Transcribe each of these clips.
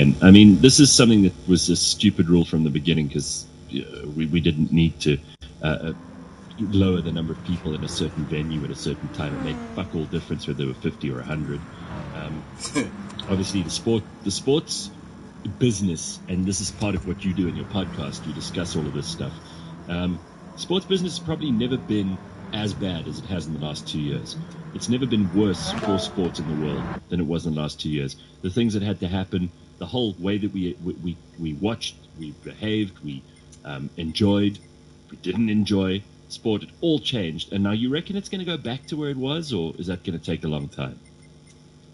And I mean, this is something that was a stupid rule from the beginning because we didn't need to lower the number of people in a certain venue at a certain time. It made fuck all difference whether there were 50 or 100. Obviously, the sports business, and this is part of what you do in your podcast, you discuss all of this stuff. Sports business has probably never been as bad as it has in the last 2 years. It's never been worse for sports in the world than it was in the last 2 years. The things that had to happen, the whole way that we watched, we behaved, we enjoyed, we didn't enjoy sport, it all changed. And now you reckon it's going to go back to where it was, or is that going to take a long time?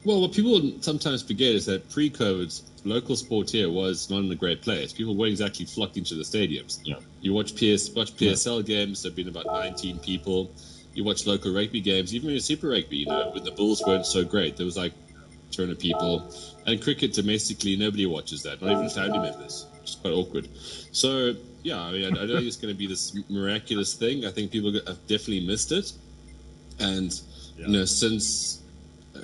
Well, what people sometimes forget is that pre-COVID, local sport here was not in a great place. People weren't exactly flocked into the stadiums. Yeah. You watch PSL games, there have been about 19 people. You watch local rugby games, even in Super Rugby, when the Bulls weren't so great, there was like 200 people. And cricket domestically, nobody watches that, not even family members, which is quite awkward. So, yeah, I mean, I don't think it's going to be this miraculous thing. I think people have definitely missed it. And, since...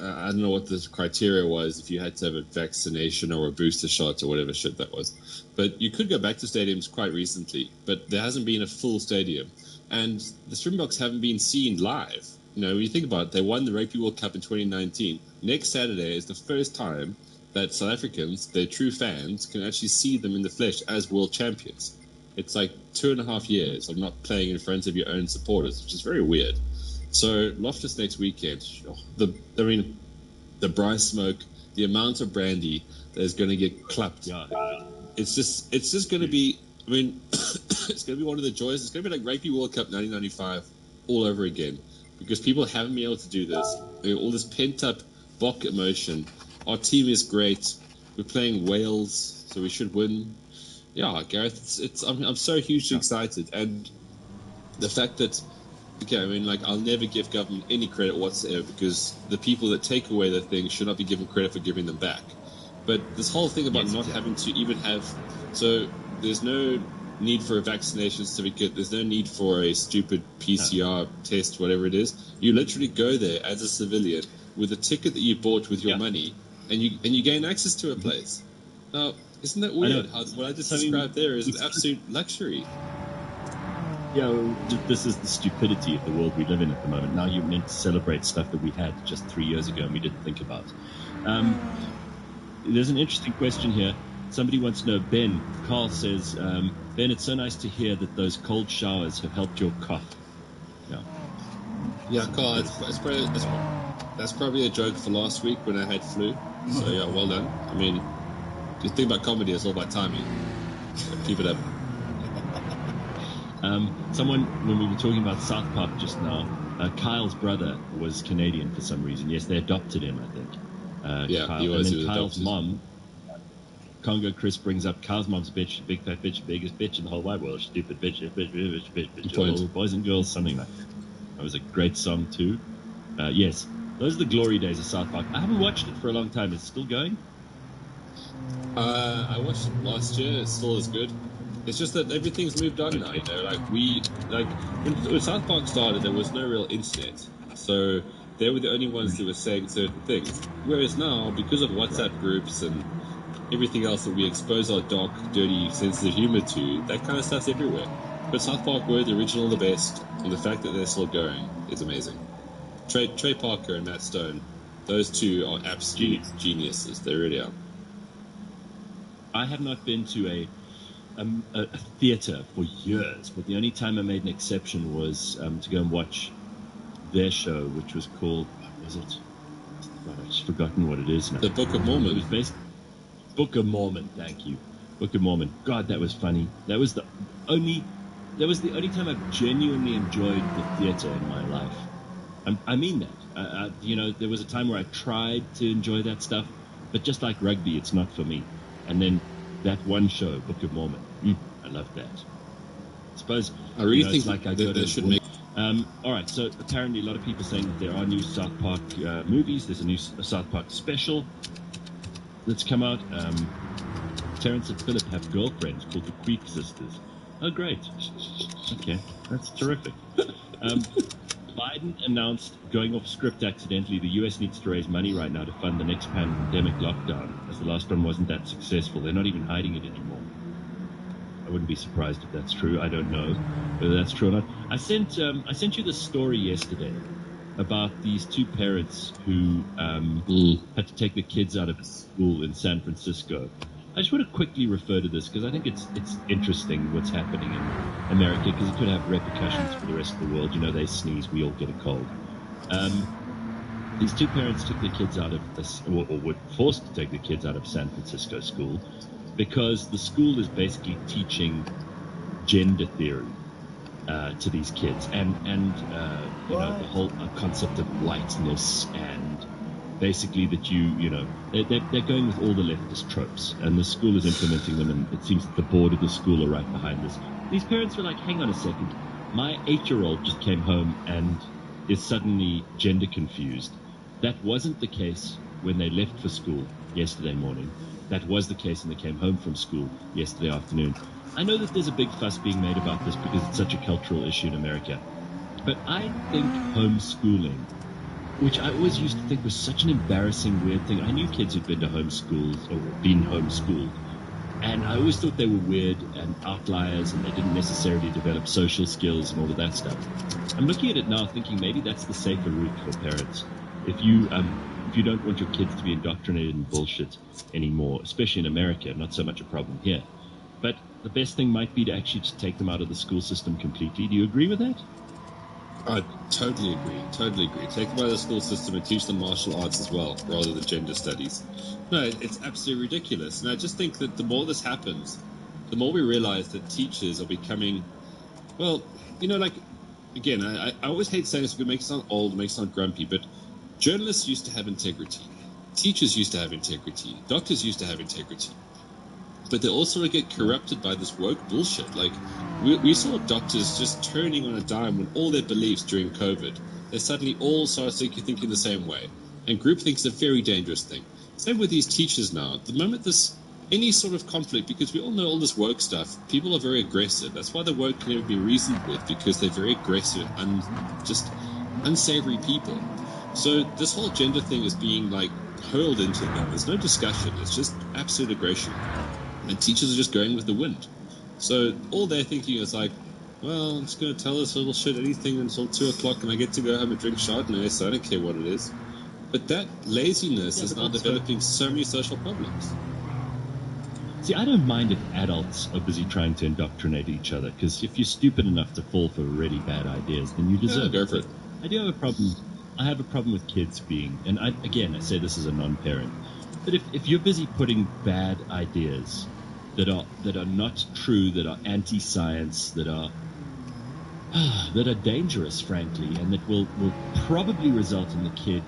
I don't know what the criteria was, if you had to have a vaccination or a booster shot or whatever shit that was. But you could go back to stadiums quite recently, but there hasn't been a full stadium. And the Springboks haven't been seen live. When you think about it, they won the Rugby World Cup in 2019. Next Saturday is the first time that South Africans, their true fans, can actually see them in the flesh as world champions. It's like 2.5 years of not playing in front of your own supporters, which is very weird. So Loftus next weekend, the Bryce smoke, the amount of brandy that is going to get clapped. Yeah. It's just going to be. I mean, it's going to be one of the joys. It's going to be like Rugby World Cup 1995 all over again, because people haven't been able to do this. All this pent up Bok emotion. Our team is great. We're playing Wales, so we should win. Yeah, Gareth, I'm so hugely excited, and the fact that. Okay, I mean, I'll never give government any credit whatsoever, because the people that take away the things should not be given credit for giving them back. But this whole thing about having to even have... So there's no need for a vaccination certificate. There's no need for a stupid PCR test, whatever it is. You literally go there as a civilian with a ticket that you bought with your money, and you gain access to a place. Now, isn't that weird? What I just described there is an absolute luxury. Yeah, this is the stupidity of the world we live in at the moment. Now you're meant to celebrate stuff that we had just 3 years ago and we didn't think about. There's an interesting question here. Somebody wants to know, Ben. Carl says, Ben, it's so nice to hear that those cold showers have helped your cough. Yeah, Carl, that's probably a joke for last week when I had flu. So, yeah, well done. I mean, the thing about comedy is all about timing. So keep it up. Someone, when we were talking about South Park just now, Kyle's brother was Canadian for some reason. Yes, they adopted him, I think. Kyle. He was. And then Kyle's mom, Congo Chris brings up Kyle's mom's a bitch, big fat bitch, biggest bitch in the whole wide world, stupid bitch, boys and girls, something like that. That was a great song too. Yes, those are the glory days of South Park. I haven't watched it for a long time. Is it still going? I watched it last year. It's still as good. It's just that everything's moved on now, when South Park started, there was no real internet, so they were the only ones that were saying certain things. Whereas now, because of WhatsApp groups and everything else that we expose our dark, dirty, sensitive humor to, that kind of stuff's everywhere. But South Park were the original, the best, and the fact that they're still going is amazing. Trey Parker and Matt Stone, those two are absolute geniuses. They really are. I have not been to a theatre for years, but the only time I made an exception was to go and watch their show, which was called, what was it? God, I've just forgotten what it is now. The Book of Mormon. It was based Book of Mormon. Thank you, Book of Mormon. God, that was funny. That was the only time I've genuinely enjoyed the theatre in my life. I mean that. There was a time where I tried to enjoy that stuff, but just like rugby, it's not for me. And then that one show, Book of Mormon, I love that. I suppose I really think like I they should make. All right, so apparently a lot of people saying that there are new South Park movies. There's a new South Park special that's come out. Terrence and Phillip have girlfriends called the Creek Sisters. Oh, great. Okay, that's terrific. Biden announced, going off script accidentally, the U.S. needs to raise money right now to fund the next pandemic lockdown, as the last one wasn't that successful. They're not even hiding it anymore. I wouldn't be surprised if that's true. I don't know whether that's true or not. I sent you the story yesterday about these two parents who had to take the kids out of school in San Francisco. I just want to quickly refer to this because I think it's interesting what's happening in America, because it could have repercussions for the rest of the world. You know, they sneeze, we all get a cold. These two parents took their kids out of this, or were forced to take their kids out of San Francisco school because the school is basically teaching gender theory to these kids, and you know, the whole concept of whiteness, and basically that they're going with all the leftist tropes, and the school is implementing them, and it seems that the board of the school are right behind this. These parents were like, hang on a second, my 8-year-old just came home and is suddenly gender confused. That wasn't the case when they left for school yesterday morning. That was the case when they came home from school yesterday afternoon. I know that there's a big fuss being made about this because it's such a cultural issue in America, but I think homeschooling, which I always used to think was such an embarrassing, weird thing. I knew kids who'd been to homeschools or been homeschooled, and I always thought they were weird and outliers, and they didn't necessarily develop social skills and all of that stuff. I'm looking at it now thinking maybe that's the safer route for parents. If you don't want your kids to be indoctrinated in bullshit anymore, especially in America, not so much a problem here. But the best thing might be to actually just take them out of the school system completely. Do you agree with that? I totally agree. Totally agree. Take them out of the school system and teach them martial arts as well, rather than gender studies. No, it's absolutely ridiculous. And I just think that the more this happens, the more we realize that teachers are becoming, well, you know, like, again, I always hate saying this because it makes it sound old, it makes it sound grumpy, but journalists used to have integrity. Teachers used to have integrity. Doctors used to have integrity. But they also get corrupted by this woke bullshit. Like, we saw doctors just turning on a dime when all their beliefs during COVID, they suddenly all started thinking the same way. And groupthink is a very dangerous thing. Same with these teachers now. The moment there's any sort of conflict, because we all know all this woke stuff, people are very aggressive. That's why the woke can never be reasoned with, because they're very aggressive and just unsavory people. So this whole gender thing is being, like, hurled into them. There's no discussion. It's just absolute aggression. And teachers are just going with the wind. So all they're thinking is like, well, I'm just going to tell this little shit anything until 2 o'clock and I get to go home and drink Chardonnay, so I don't care what it is. But that laziness is now developing so many social problems. See, I don't mind if adults are busy trying to indoctrinate each other, because if you're stupid enough to fall for really bad ideas, then you deserve go for it. I do have a problem. I have a problem with kids being, and I say this as a non-parent, but if you're busy putting bad ideas that are not true, that are anti-science, that are dangerous, frankly, and that will probably result in the kid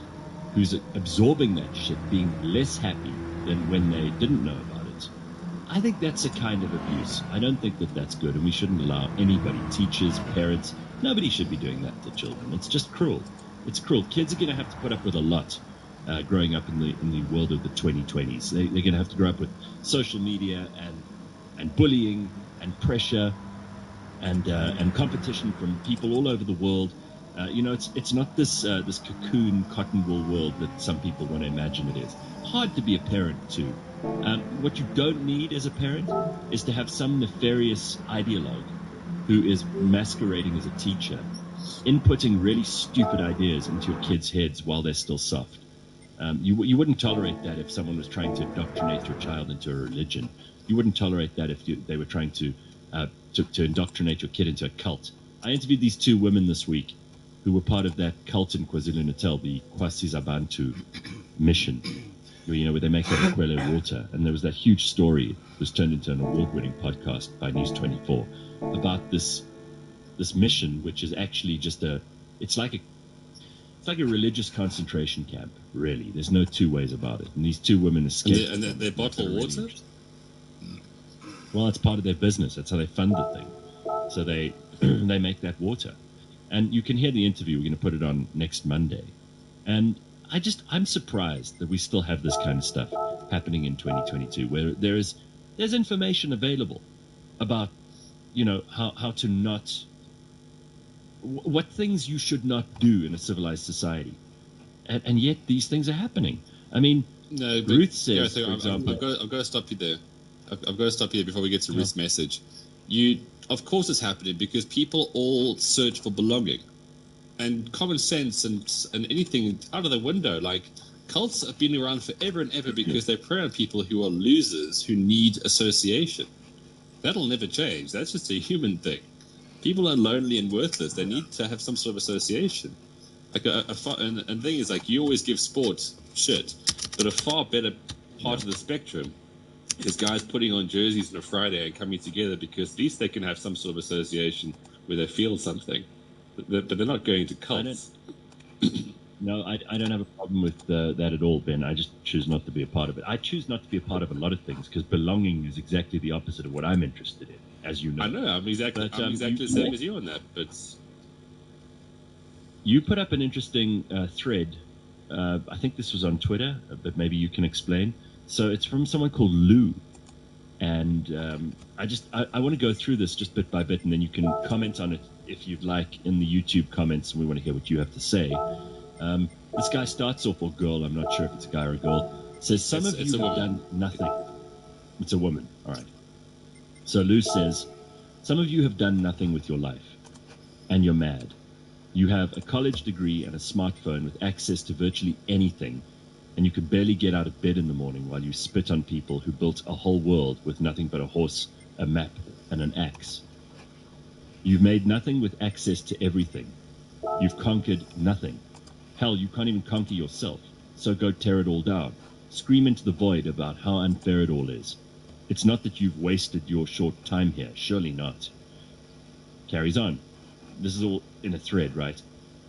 who's absorbing that shit being less happy than when they didn't know about it. I think that's a kind of abuse. I don't think that that's good, and we shouldn't allow anybody, teachers, parents, nobody should be doing that to children. It's just cruel. It's cruel. Kids are going to have to put up with a lot growing up in the world of the 2020s. They're going to have to grow up with social media and bullying and pressure and competition from people all over the world. It's not this cocoon cotton wool world that some people want to imagine it is. Hard to be a parent too. What you don't need as a parent is to have some nefarious ideologue who is masquerading as a teacher, inputting really stupid ideas into your kids' heads while they're still soft. You wouldn't tolerate that if someone was trying to indoctrinate your child into a religion. You wouldn't tolerate that if they were trying to indoctrinate your kid into a cult. I interviewed these two women this week who were part of that cult in KwaZulu-Natal, the Kwasizabantu mission, where they make that Aquele water. And there was that huge story that was turned into an award-winning podcast by News 24 about this mission, which is actually just it's like a religious concentration camp, really. There's no two ways about it. And these two women escaped. And they bottle water? Well, it's part of their business. That's how they fund the thing. So they make that water. And you can hear the interview. We're going to put it on next Monday. And I'm surprised that we still have this kind of stuff happening in 2022, where there's information available about, how to not what things you should not do in a civilized society. And yet these things are happening. I mean, No, but Ruth says, Gareth, for example... I've got to stop you there. I've got to stop you there before we get to Ruth's message. Of course it's happening because people all search for belonging. And common sense and anything out of the window. Like, cults have been around forever and ever because they prey on people who are losers, who need association. That'll never change. That's just a human thing. People are lonely and worthless. They need to have some sort of association. Like and the thing is, like, you always give sport shit, but a far better part of the spectrum is guys putting on jerseys on a Friday and coming together because at least they can have some sort of association where they feel something. But they're not going to cults. No, I don't have a problem with that at all, Ben. I just choose not to be a part of it. I choose not to be a part of a lot of things because belonging is exactly the opposite of what I'm interested in, as you know. I know. I'm exactly the same as you on that. But you put up an interesting thread. I think this was on Twitter, but maybe you can explain. So it's from someone called Lou. And I want to go through this just bit by bit, and then you can comment on it if you'd like in the YouTube comments, and we want to hear what you have to say. This guy starts off, or girl, I'm not sure if it's a guy or a girl, says, some of you have done nothing. It's a woman. All right. So Lou says, some of you have done nothing with your life, and you're mad. You have a college degree and a smartphone with access to virtually anything, and you could barely get out of bed in the morning while you spit on people who built a whole world with nothing but a horse, a map, and an axe. You've made nothing with access to everything. You've conquered nothing. Hell, you can't even conquer yourself, so go tear it all down. Scream into the void about how unfair it all is. It's not that you've wasted your short time here, surely not. Carries on. This is all in a thread, right?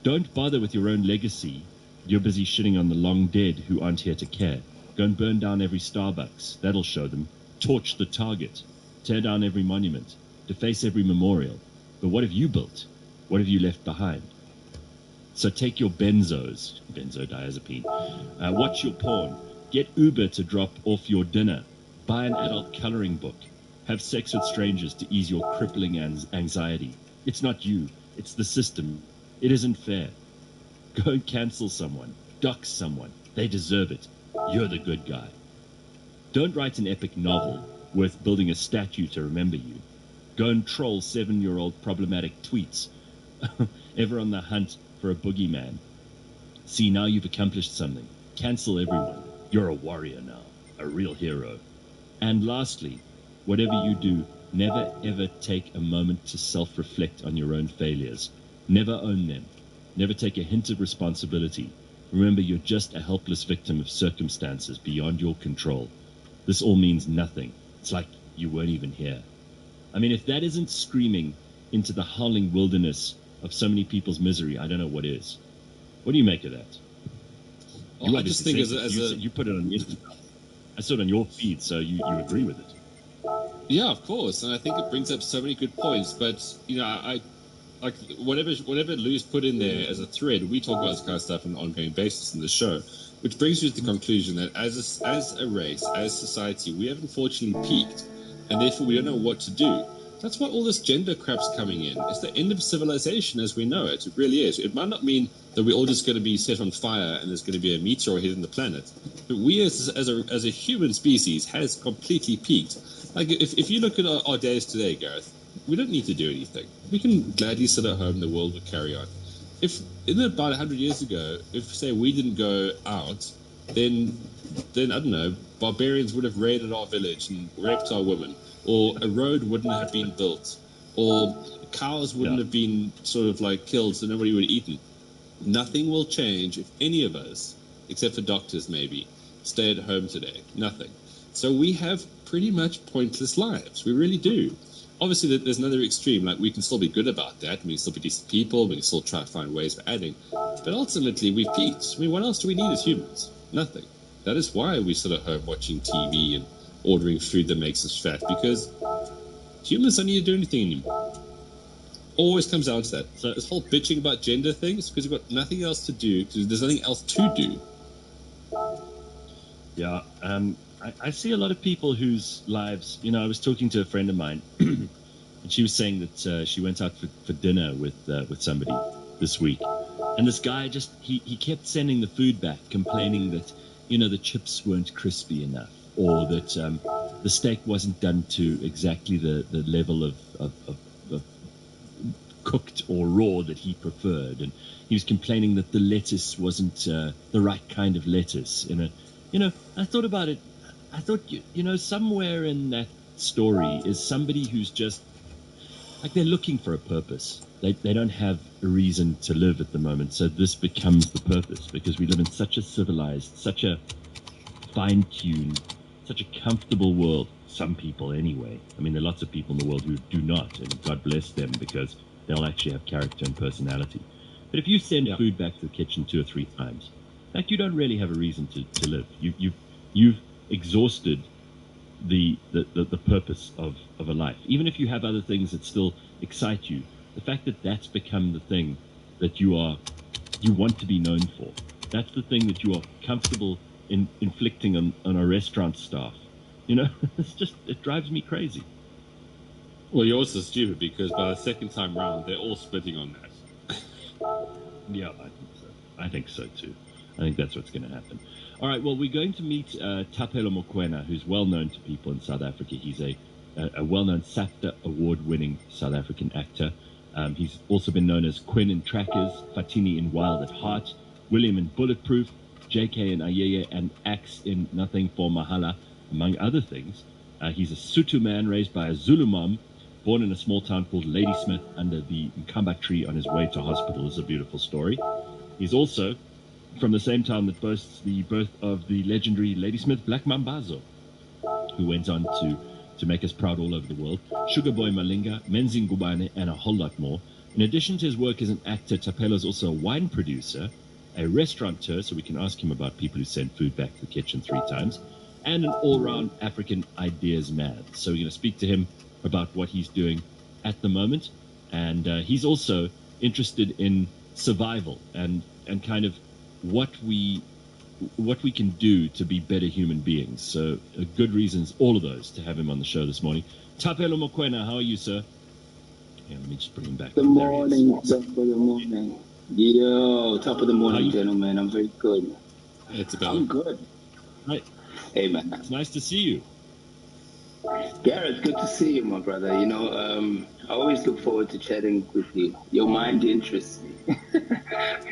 Don't bother with your own legacy. You're busy shitting on the long dead who aren't here to care. Go and burn down every Starbucks. That'll show them. Torch the Target. Tear down every monument. Deface every memorial. But what have you built? What have you left behind? So take your benzodiazepine. Watch your porn. Get Uber to drop off your dinner. Buy an adult coloring book. Have sex with strangers to ease your crippling anxiety. It's not you. It's the system. It isn't fair. Go and cancel someone. Dox someone. They deserve it. You're the good guy. Don't write an epic novel worth building a statue to remember you. Go and troll 7-year-old problematic tweets. Ever on the hunt for a boogeyman. See, now you've accomplished something. Cancel everyone. You're a warrior now. A real hero. And lastly, whatever you do, never ever take a moment to self-reflect on your own failures. Never own them. Never take a hint of responsibility. Remember, you're just a helpless victim of circumstances beyond your control. This all means nothing. It's like you weren't even here. I mean, if that isn't screaming into the howling wilderness of so many people's misery, I don't know what is. What do you make of that? Well, I just think you put it on Instagram. I saw it on your feed, so you agree with it. Yeah, of course, and I think it brings up so many good points. But I like whatever Lou's put in there as a thread. We talk about this kind of stuff on an ongoing basis in the show, which brings you to the conclusion that as a race, as society, we have unfortunately peaked, and therefore we don't know what to do. That's why all this gender crap's coming in. It's the end of civilization as we know it. It really is. It might not mean that we're all just going to be set on fire and there's going to be a meteor hitting the planet, but we as a human species has completely peaked. Like if you look at our days today, Gareth, we don't need to do anything. We can gladly sit at home. The world will carry on. If about 100 years ago, if say we didn't go out, then I don't know, barbarians would have raided our village and raped our women, or a road wouldn't have been built, or cows wouldn't have been sort of like killed so nobody would have eaten. Nothing will change if any of us, except for doctors maybe, stay at home today. Nothing. So we have pretty much pointless lives. We really do. Obviously, there's another extreme. Like, we can still be good about that. We can still be decent people. We can still try to find ways for adding. But ultimately, we've peaked. I mean, what else do we need as humans? Nothing. That is why we sit at home watching TV and ordering food that makes us fat, because humans don't need to do anything anymore. Always comes down to that. So this whole bitching about gender things, because you've got nothing else to do, because there's nothing else to do. Yeah, I see a lot of people whose lives, I was talking to a friend of mine and she was saying that she went out for dinner with somebody this week, and this guy just he kept sending the food back, complaining that the chips weren't crispy enough, or that the steak wasn't done to exactly the level of cooked or raw that he preferred, and he was complaining that the lettuce wasn't the right kind of lettuce. I thought about it. I thought, somewhere in that story is somebody who's just like they're looking for a purpose. They don't have a reason to live at the moment, so this becomes the purpose, because we live in such a civilized, such a fine-tuned, such a comfortable world. Some people anyway. I mean, there are lots of people in the world who do not, and God bless them, because they'll actually have character and personality. But if you send food back to the kitchen 2 or 3 times, like, you don't really have a reason to live. You've exhausted the purpose of a life. Even if you have other things that still excite you, the fact that that's become the thing that you want to be known for, that's the thing that you are comfortable in inflicting on a restaurant staff. It drives me crazy. Well, you're also stupid, because by the second time round, they're all splitting on that. Yeah, I think so too. I think that's what's going to happen. All right, well, we're going to meet Thapelo Mokoena, who's well known to people in South Africa. He's a well-known SAFTA award-winning South African actor. He's also been known as Quinn in Trackers, Fatini in Wild at Heart, William in Bulletproof, JK in Ayeye, and Axe in Nothing for Mahala, among other things. He's a Sotho man raised by a Zulu mom, born in a small town called Ladysmith under the Mkamba tree on his way to hospital. It's a beautiful story. He's also from the same town that boasts the birth of the legendary Ladysmith Black Mambazo, who went on to make us proud all over the world, Sugar Boy Malinga, Menzi Ngubane, and a whole lot more. In addition to his work as an actor, Thapelo is also a wine producer, a restaurateur, so we can ask him about people who send food back to the kitchen 3 times, and an all-round African ideas man. So we're going to speak to him about what he's doing at the moment, and he's also interested in survival and kind of what we can do to be better human beings. So good reasons, all of those, to have him on the show this morning. Thapelo Mokoena, how are you, sir? Yeah, let me just bring him back. Good morning, top of the morning. Yo, top of the morning, gentlemen. I'm very good. I'm good. Right. Hey, man. It's nice to see you. Gareth, good to see you, my brother. I always look forward to chatting with you. Your mind interests me.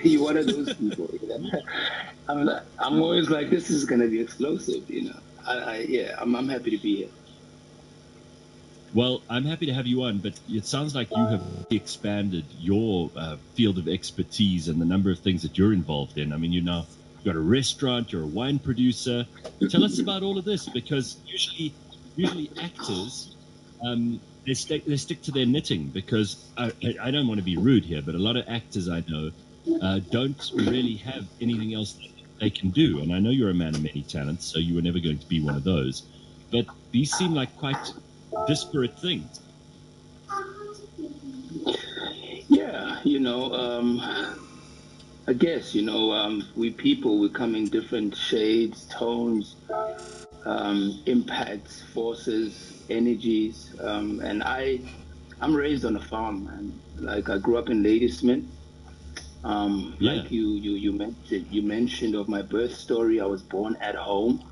You're one of those people. I'm always like, this is going to be explosive. I'm happy to be here. Well, I'm happy to have you on, but it sounds like you have expanded your field of expertise and the number of things that you're involved in. I mean, you've got a restaurant, you're a wine producer. Tell us about all of this, because usually actors, they stick to their knitting, because I don't want to be rude here, but a lot of actors I know don't really have anything else that they can do. And I know you're a man of many talents, so you were never going to be one of those. But these seem like quite disparate things. Yeah, I guess, we come in different shades, tones, impacts, forces, energies. And I'm raised on a farm, man. Like, I grew up in Ladysmith. Like you mentioned of my birth story, I was born at home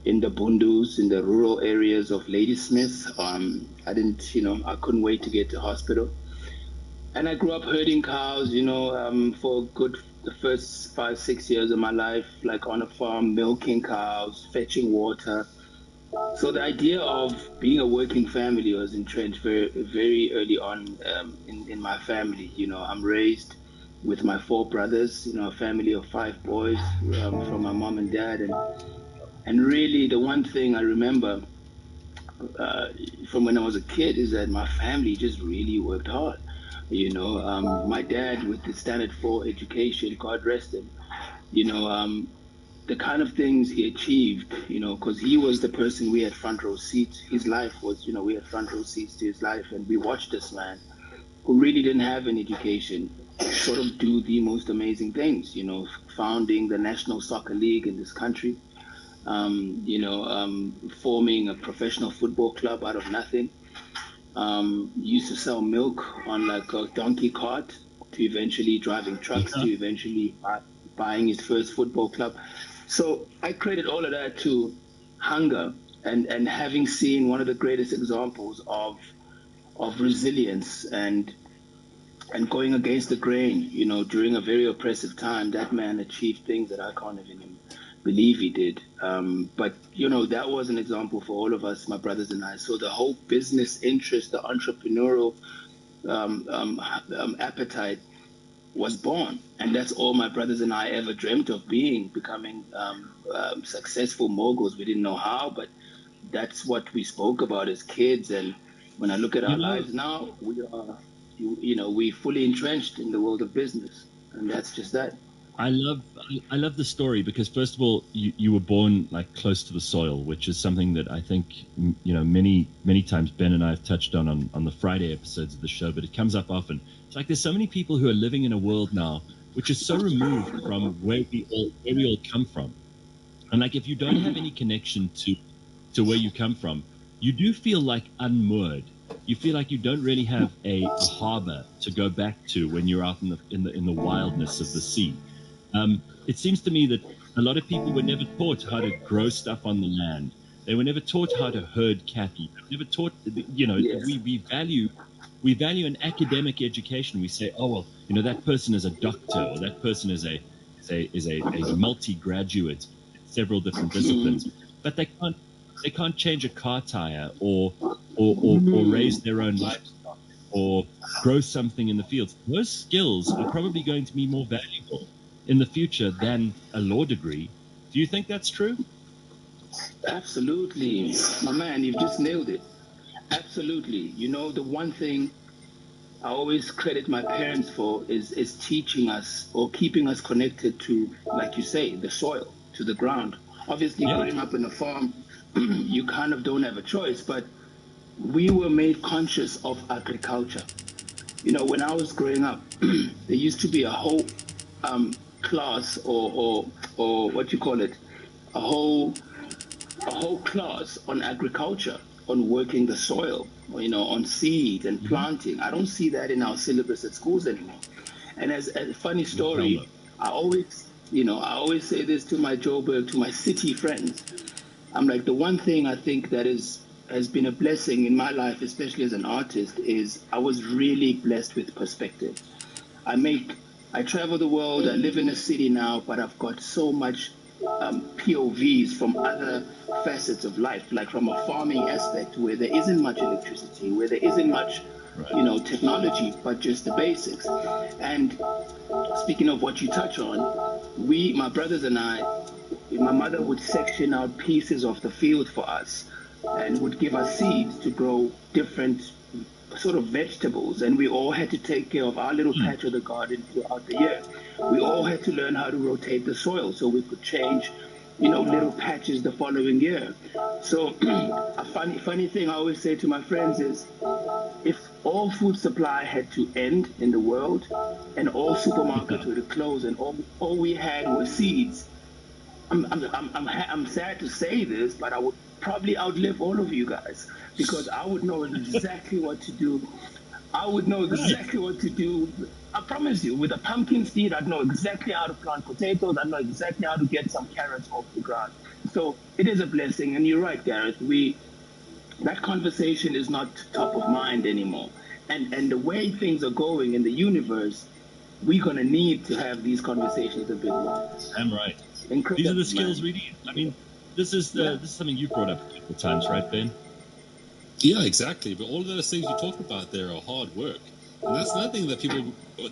in the Bundus, in the rural areas of Ladysmith. I couldn't wait to get to hospital. And I grew up herding cows, for the first 5-6 years of my life, like on a farm, milking cows, fetching water. So the idea of being a working family was entrenched very, very early on in my family. I'm raised with my 4 brothers, a family of 5 boys from my mom and dad. And really, the one thing I remember from when I was a kid is that my family just really worked hard. My dad, with the standard 4 education, God rest him, the kind of things he achieved, because he was the person we had front row seats. His life was, we had front row seats to his life, and we watched this man who really didn't have an education sort of do the most amazing things, founding the National Soccer League in this country, forming a professional football club out of nothing, Used to sell milk on like a donkey cart, to eventually driving trucks, to eventually buying his first football club. So I credit all of that to hunger and having seen one of the greatest examples of resilience and going against the grain, during a very oppressive time. That man achieved things that I can't even believe he did. But, that was an example for all of us, my brothers and I. So the whole business interest, the entrepreneurial appetite was born. And that's all my brothers and I ever dreamt of becoming successful moguls. We didn't know how, but that's what we spoke about as kids. And when I look at our lives now, we are, we fully entrenched in the world of business, and that's just that. I love the story because, first of all, you were born like close to the soil, which is something that I think many times Ben and I have touched on the Friday episodes of the show, but it comes up often. It's like there's so many people who are living in a world now which is so removed from where we all come from, and like if you don't have any connection to where you come from, you do feel like unmoored. You feel like you don't really have a harbor to go back to when you're out in the wildness of the sea. It seems to me that a lot of people were never taught how to grow stuff on the land. They were never taught how to herd cattle. They were never taught, Yes. we value an academic education. We say, oh well, that person is a doctor, or that person is a multi-graduate in several different disciplines, but they can't change a car tire or raise their own livestock or grow something in the fields. Those skills are probably going to be more valuable in the future than a law degree. Do you think that's true? Absolutely. My man, you've just nailed it. Absolutely. The one thing I always credit my parents for is teaching us or keeping us connected to, like you say, the soil, to the ground. Obviously, growing up in a farm, you kind of don't have a choice, but we were made conscious of agriculture. When I was growing up, there used to be a whole class or what you call it, a whole class on agriculture, on working the soil, on seed and planting. I don't see that in our syllabus at schools anymore. And as a funny story, I always say this to my Joburg, to my city friends. I'm like, the one thing I think that has been a blessing in my life, especially as an artist, is I was really blessed with perspective. I travel the world, I live in a city now, but I've got so much POVs from other facets of life, like from a farming aspect where there isn't much electricity, where there isn't much, technology, but just the basics. And speaking of what you touch on, my brothers and I, my mother would section out pieces of the field for us and would give us seeds to grow different sort of vegetables, and we all had to take care of our little patch of the garden throughout the year. We all had to learn how to rotate the soil so we could change, little patches the following year. So a funny thing I always say to my friends is, if all food supply had to end in the world and all supermarkets were to close and all we had were seeds, I'm sad to say this, but I would probably outlive all of you guys, because I would know exactly what to do. I would know exactly what to do. I promise you, with a pumpkin seed, I'd know exactly how to plant potatoes. I'd know exactly how to get some carrots off the ground. So it is a blessing. And you're right, Gareth. That conversation is not top of mind anymore. And the way things are going in the universe, we're going to need to have these conversations a bit more. I'm right. Incredible, these are the skills man. we need. I mean, this is something you brought up a couple of times, right, Ben? Yeah, exactly. But all of those things you talk about there are hard work. And that's another thing that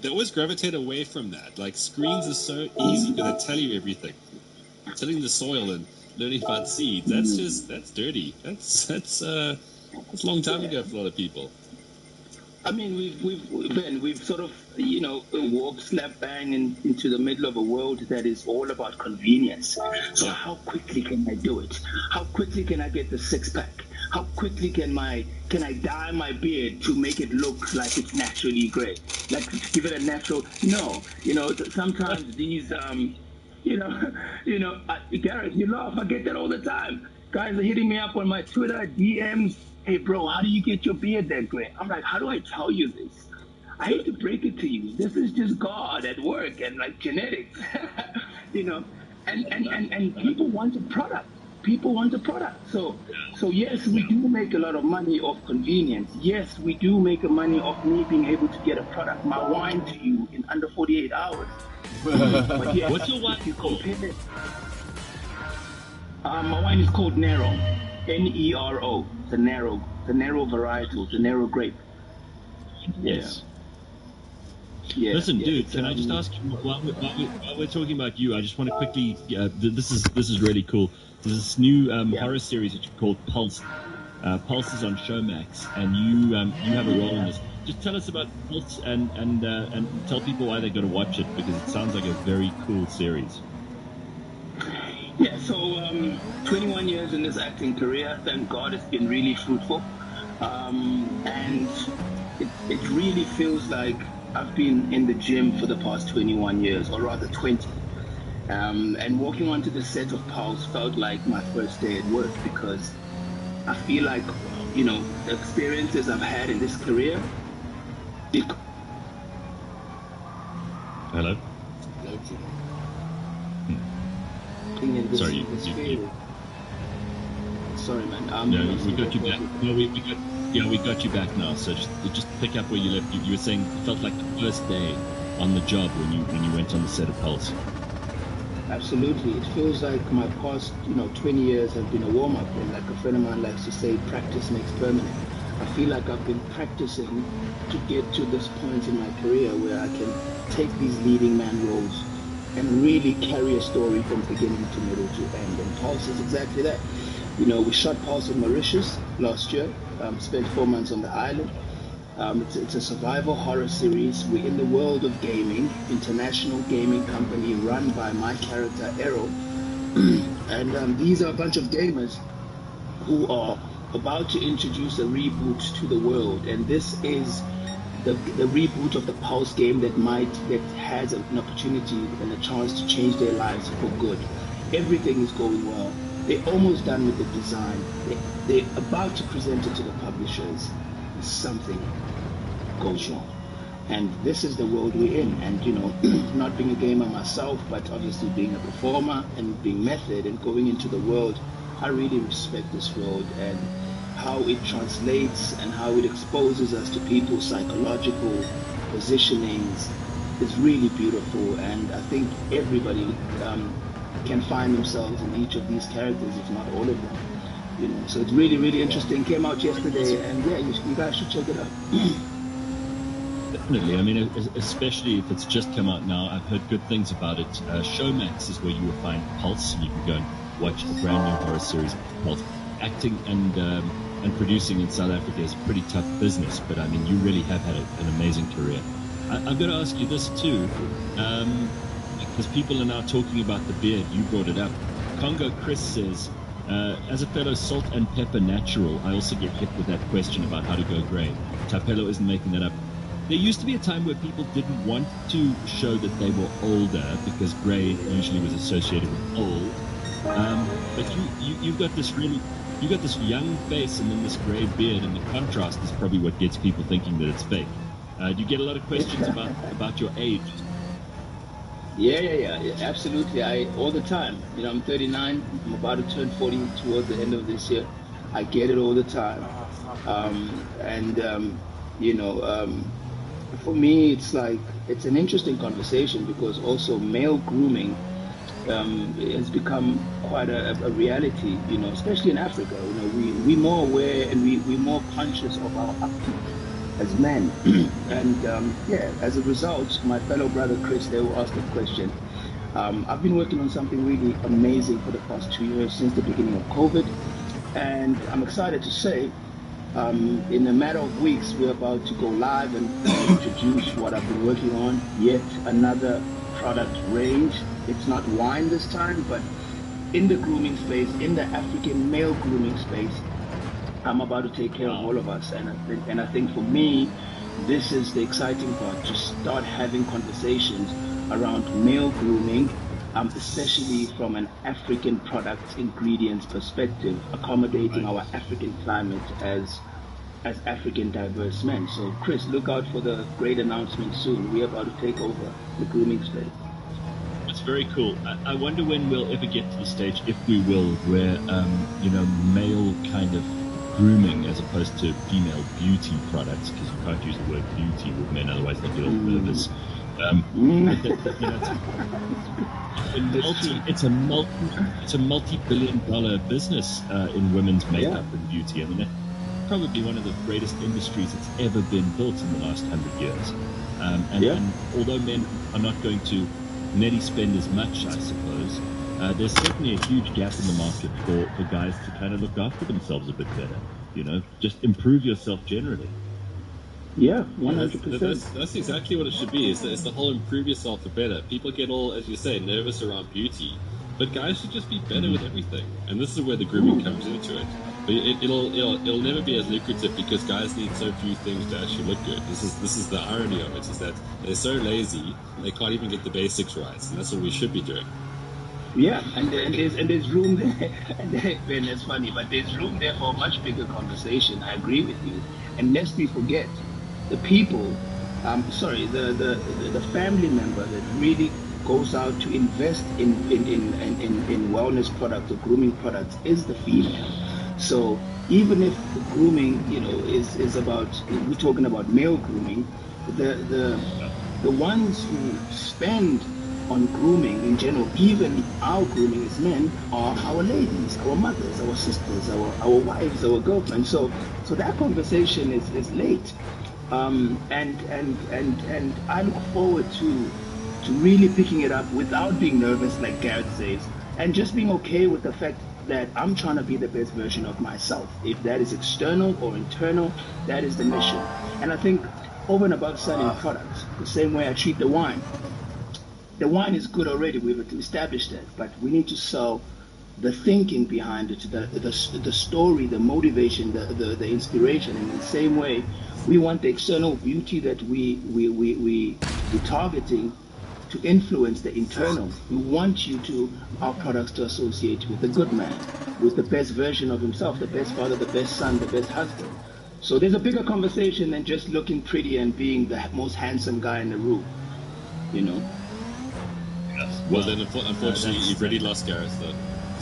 they always gravitate away from that. Like, screens are so easy because they tell you everything. Tilling the soil and learning about seeds, that's dirty. That's a long time ago for a lot of people. I mean, we've sort of, walked slap bang into the middle of a world that is all about convenience. So how quickly can I do it? How quickly can I get the six pack? How quickly can I dye my beard to make it look like it's naturally gray? Like, to give it a natural. No, sometimes these, Gareth, you laugh. I get that all the time. Guys are hitting me up on my Twitter DMs. Hey, bro, how do you get your beard that great? I'm like, how do I tell you this? I hate to break it to you. This is just God at work and like genetics, you know. And people want a product. People want a product. So yes, we do make a lot of money off convenience. Yes, we do make a money off me being able to get a product, my wine to you in under 48 hours. But yes, What's your wine if you called? compare it, my wine is called Nero, Nero. The Nero varietal, the Nero grape. Yes. Yeah. Listen, yeah, dude, can I just ask you, while we're talking about you, I just want to quickly, this is really cool. There's this new horror series which is called Pulse. Pulse is on Showmax, and you have a role in this. Just tell us about Pulse and tell people why they got to watch it, because it sounds like a very cool series. Yeah, so 21 years in this acting career, thank God it's been really fruitful. And it really feels like I've been in the gym for the past 21 years, or rather 20. And walking onto the set of Pulse felt like my first day at work, because I feel like, the experiences I've had in this career. Hello? Sorry, Sorry, man. we got you back. No, we got you back now. So just pick up where you left. You were saying it felt like the first day on the job when you went on the set of Pulse. Absolutely. It feels like my past, 20 years have been a warm-up. And like a friend of mine likes to say, practice makes permanent. I feel like I've been practicing to get to this point in my career where I can take these leading man roles and really carry a story from beginning to middle to end. And Pulse is exactly that. We shot Pulse in Mauritius last year, spent 4 months on the island. It's a survival horror series. We're in the world of gaming, international gaming company run by my character, Errol. And these are a bunch of gamers who are about to introduce a reboot to the world. And this is the reboot of the Pulse game that has an opportunity and a chance to change their lives for good. Everything is going well. They're almost done with the design. They're about to present it to the publishers. Something goes wrong. And this is the world we're in. And, not being a gamer myself, but obviously being a performer and being method and going into the world, I really respect this world and how it translates and how it exposes us to people's psychological positionings is really beautiful. And I think everybody can find themselves in each of these characters, if not all of them. So it's really, really interesting. Came out yesterday, and yeah, you guys should check it out. Definitely. I mean, especially if it's just come out now, I've heard good things about it. Showmax is where you will find Pulse, and you can go and watch the brand new horror series Pulse. Acting and producing in South Africa is a pretty tough business, but I mean, you really have had an amazing career. I've got to ask you this too, because people are now talking about the beard. You brought it up. Congo Chris says, as a fellow salt and pepper natural, I also get hit with that question about how to go grey. Tapelo isn't making that up. There used to be a time where people didn't want to show that they were older because grey usually was associated with old. But you've got this young face and then this grey beard, and the contrast is probably what gets people thinking that it's fake. Do you get a lot of questions about your age? Yeah, absolutely. All the time. I'm 39. I'm about to turn 40 towards the end of this year. I get it all the time. For me, it's an interesting conversation, because also male grooming has become quite a reality, especially in Africa. We're more aware and we're more conscious of our upkeep as men. And as a result, my fellow brother Chris, they will ask the question. I've been working on something really amazing for the past 2 years, since the beginning of COVID. And I'm excited to say, in a matter of weeks, we're about to go live and introduce what I've been working on, yet another product range. It's not wine this time, but in the grooming space, in the African male grooming space, I'm about to take care of all of us. And I think for me, this is the exciting part, to start having conversations around male grooming especially from an African product ingredients perspective, accommodating our African climate as African diverse men. So, Chris, look out for the great announcement soon. We're about to take over the grooming space. It's very cool. I wonder when we'll ever get to the stage, if we will, where male kind of grooming as opposed to female beauty products, because you can't use the word beauty with men, otherwise they'll get all nervous. It's a multi-billion-dollar business in women's makeup and beauty. I mean, that's probably one of the greatest industries that's ever been built in the last 100 years. And although men are not going to nearly spend as much, I suppose, there's certainly a huge gap in the market for guys to kind of look after themselves a bit better. Just improve yourself generally. Yeah, 100%. That's exactly what it should be. It's the whole improve yourself for better. People get all, as you say, nervous around beauty, but guys should just be better with everything. And this is where the grooming comes into it. But it'll never be as lucrative because guys need so few things to actually look good. This is the irony of it, is that they're so lazy they can't even get the basics right, and that's what we should be doing. Yeah, and there's room there. Ben, that's funny, but there's room there for a much bigger conversation. I agree with you. And lest we forget, the people, the family member that really goes out to invest in wellness products or grooming products is the female. So even if the grooming, is about, we're talking about male grooming, the ones who spend on grooming in general, even our grooming as men, are our ladies, our mothers, our sisters, our wives, our girlfriends. So that conversation is late. And I look forward to really picking it up without being nervous, like Gareth says, and just being okay with the fact that I'm trying to be the best version of myself. If that is external or internal, that is the mission. And I think over and above selling products, the same way I treat the wine. The wine is good already, we've established that, but we need to sell the thinking behind it, the story, the motivation, the inspiration. In the same way, we want the external beauty that we're targeting to influence the internal. We want our products to associate with the good man, with the best version of himself, the best father, the best son, the best husband. So there's a bigger conversation than just looking pretty and being the most handsome guy in the room, Well, then, unfortunately, you've already lost Gareth, though.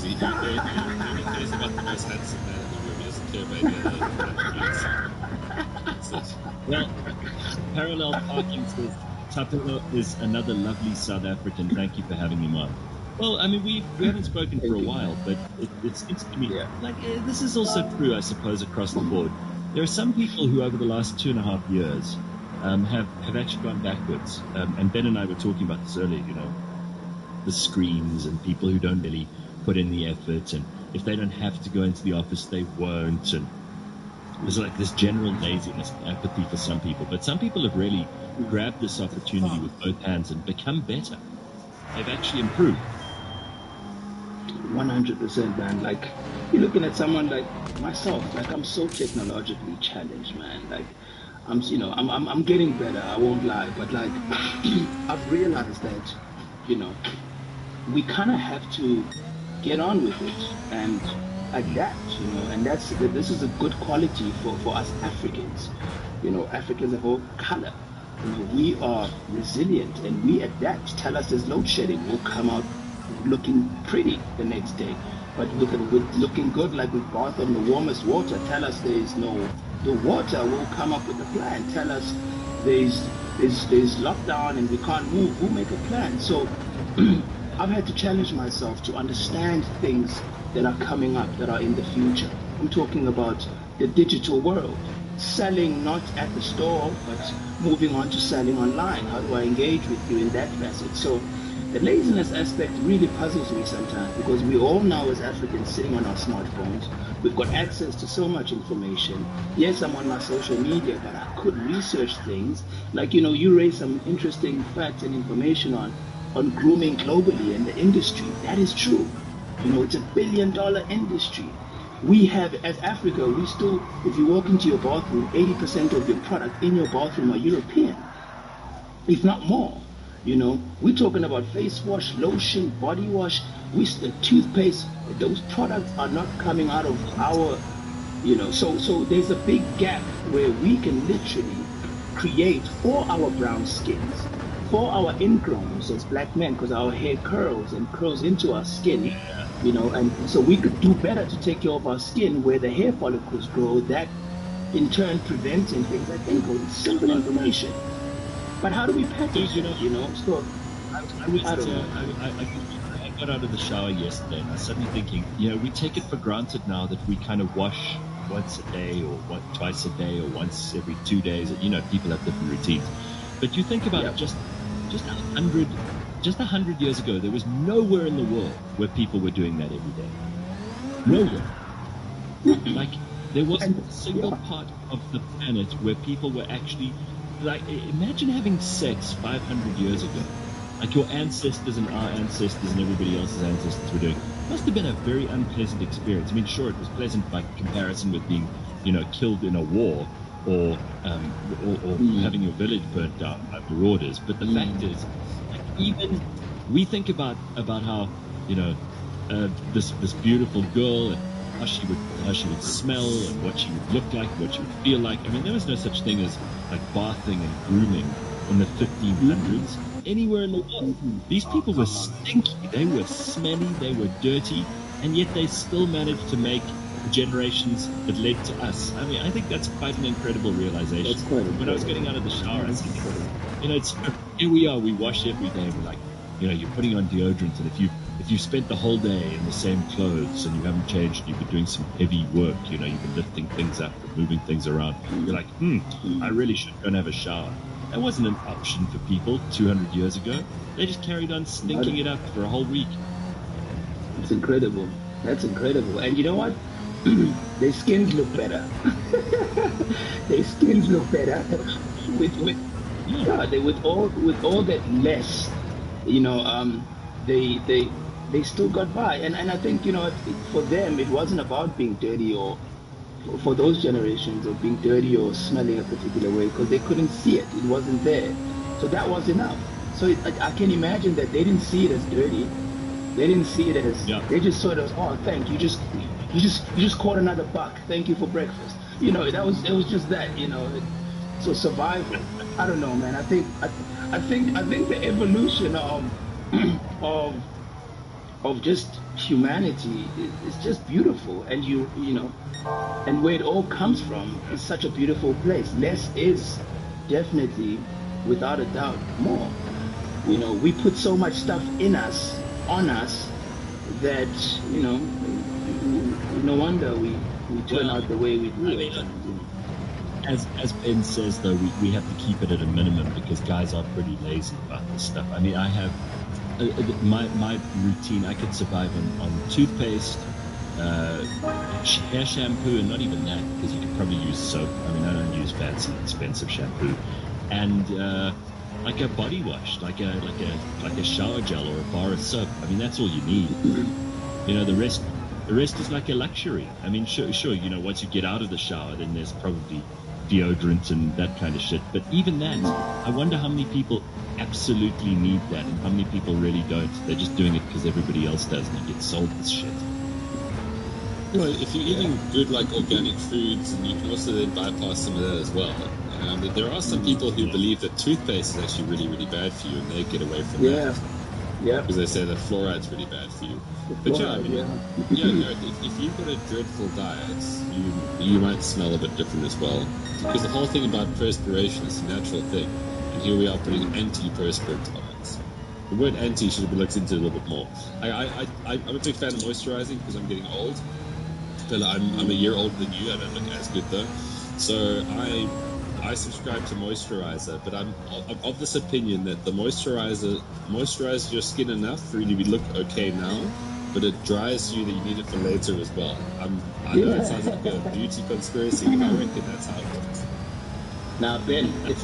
He cares about the most handsome man in the room. He doesn't care about the attributes. Well, Parallel Parking says, Tapelo is another lovely South African. Thank you for having him on. Well, I mean, we haven't spoken for a while, but it seems to me this is also true, I suppose, across the board. There are some people who, over the last 2.5 years, have actually gone backwards. And Ben and I were talking about this earlier, the screens and people who don't really put in the effort, and if they don't have to go into the office, they won't. And there's like this general laziness, apathy for some people. But some people have really grabbed this opportunity with both hands and become better. They've actually improved. 100%, man. Like, you're looking at someone like myself. Like, I'm so technologically challenged, man. Like, I'm getting better. I won't lie, but like, I've realized that, we kind of have to get on with it and adapt, and this is a good quality for us Africans. Africans of all color. We are resilient and we adapt. Tell us there's load shedding, we'll come out looking pretty the next day. But looking good, like with bath on the warmest water. Tell us there's no the water, we'll come up with a plan. Tell us there's lockdown and we can't move, we'll make a plan. So I've had to challenge myself to understand things that are coming up, that are in the future. I'm talking about the digital world, selling not at the store, but moving on to selling online. How do I engage with you in that facet? So the laziness aspect really puzzles me sometimes, because we all now as Africans sitting on our smartphones, we've got access to so much information. Yes, I'm on my social media, but I could research things. Like, you raised some interesting facts and information on grooming globally and the industry. That is true. It's $1 billion industry. We have, as Africa, we still, if you walk into your bathroom, 80% of your product in your bathroom are European, if not more. You know, we're talking about face wash, lotion, body wash, the toothpaste. Those products are not coming out of our, so there's a big gap where we can literally create for our brown skins, for our ingrowns as black men, because our hair curls and curls into our skin, and so we could do better to take care of our skin where the hair follicles grow, that in turn preventing things like wrinkles. It's simple information. But how do we package it, So I don't know. I got out of the shower yesterday and I was suddenly thinking, we take it for granted now that we kind of wash once a day or twice a day or once every 2 days. People have different routines. But you think about it, just 100 years ago, there was nowhere in the world where people were doing that every day. Nowhere. Like, there wasn't a single part of the planet where people were actually, like, imagine having sex 500 years ago. Like your ancestors and our ancestors and everybody else's ancestors were doing. It must have been a very unpleasant experience. I mean, sure, it was pleasant by comparison with being, killed in a war or having your village burnt down by marauders. But the fact is, like, even we think about how, this beautiful girl and how she would smell and what she would look like, what she would feel like. I mean, there was no such thing as like bathing and grooming in the 1500s. Anywhere in the world. These people were stinky, they were smelly, they were dirty, and yet they still managed to make generations that led to us. I mean, I think that's quite an incredible realization. When I was getting out of the shower, I was thinking, here we are, we wash every day, we're like, you're putting on deodorant, and if you spent the whole day in the same clothes and you haven't changed, you've been doing some heavy work, you've been lifting things up, moving things around, you're like, I really should go and have a shower. That wasn't an option for people 200 years ago. They just carried on stinking it up for a whole week. It's incredible. That's incredible. And you know what? Their skins look better. Their skins look better with all that less. They still got by. And I think for them it wasn't about being dirty or. For those generations of being dirty or smelling a particular way, because they couldn't see it. It wasn't there. So that was enough. So I can imagine that they didn't see it as dirty. They didn't see it as, they just sort of, oh, thank you. You just caught another buck. Thank you for breakfast. It was just that, So survival. I don't know, man. I think the evolution of just humanity is just beautiful, and and where it all comes from is such a beautiful place. Less is definitely, without a doubt, more. We put so much stuff on us, that no wonder we turn out the way we do. As Ben says, though, we have to keep it at a minimum because guys are pretty lazy about this stuff. I mean, I have my routine. I could survive on toothpaste, hair shampoo, and not even that, because you could probably use soap. I mean, I don't use fancy, expensive shampoo, and like a body wash, like a shower gel or a bar of soap. I mean, that's all you need. The rest is like a luxury. I mean, sure. Once you get out of the shower, then there's probably deodorant and that kind of shit. But even that, I wonder how many people absolutely need that and how many people really don't. They're just doing it because everybody else does, and you get sold this shit. Well, if you're eating good, like, organic foods, and you can also then bypass some of that as well. There are some people who believe that toothpaste is actually really, really bad for you, and they get away from that. Yeah. Because they say that fluoride's really bad for you. But Gareth, if you've got a dreadful diet, you might smell a bit different as well. Because the whole thing about perspiration is a natural thing. And here we are putting antiperspirant on it. The word anti should have been looked into a little bit more. I'm a big fan of moisturizing because I'm getting old. But I'm a year older than you. I don't look as good though. So I subscribe to moisturizer, but I'm of this opinion that the moisturizes your skin enough for you to look okay now, but it dries you that you need it for later as well. I know it sounds like a beauty conspiracy, but I reckon that's how it works. Now, Ben, it's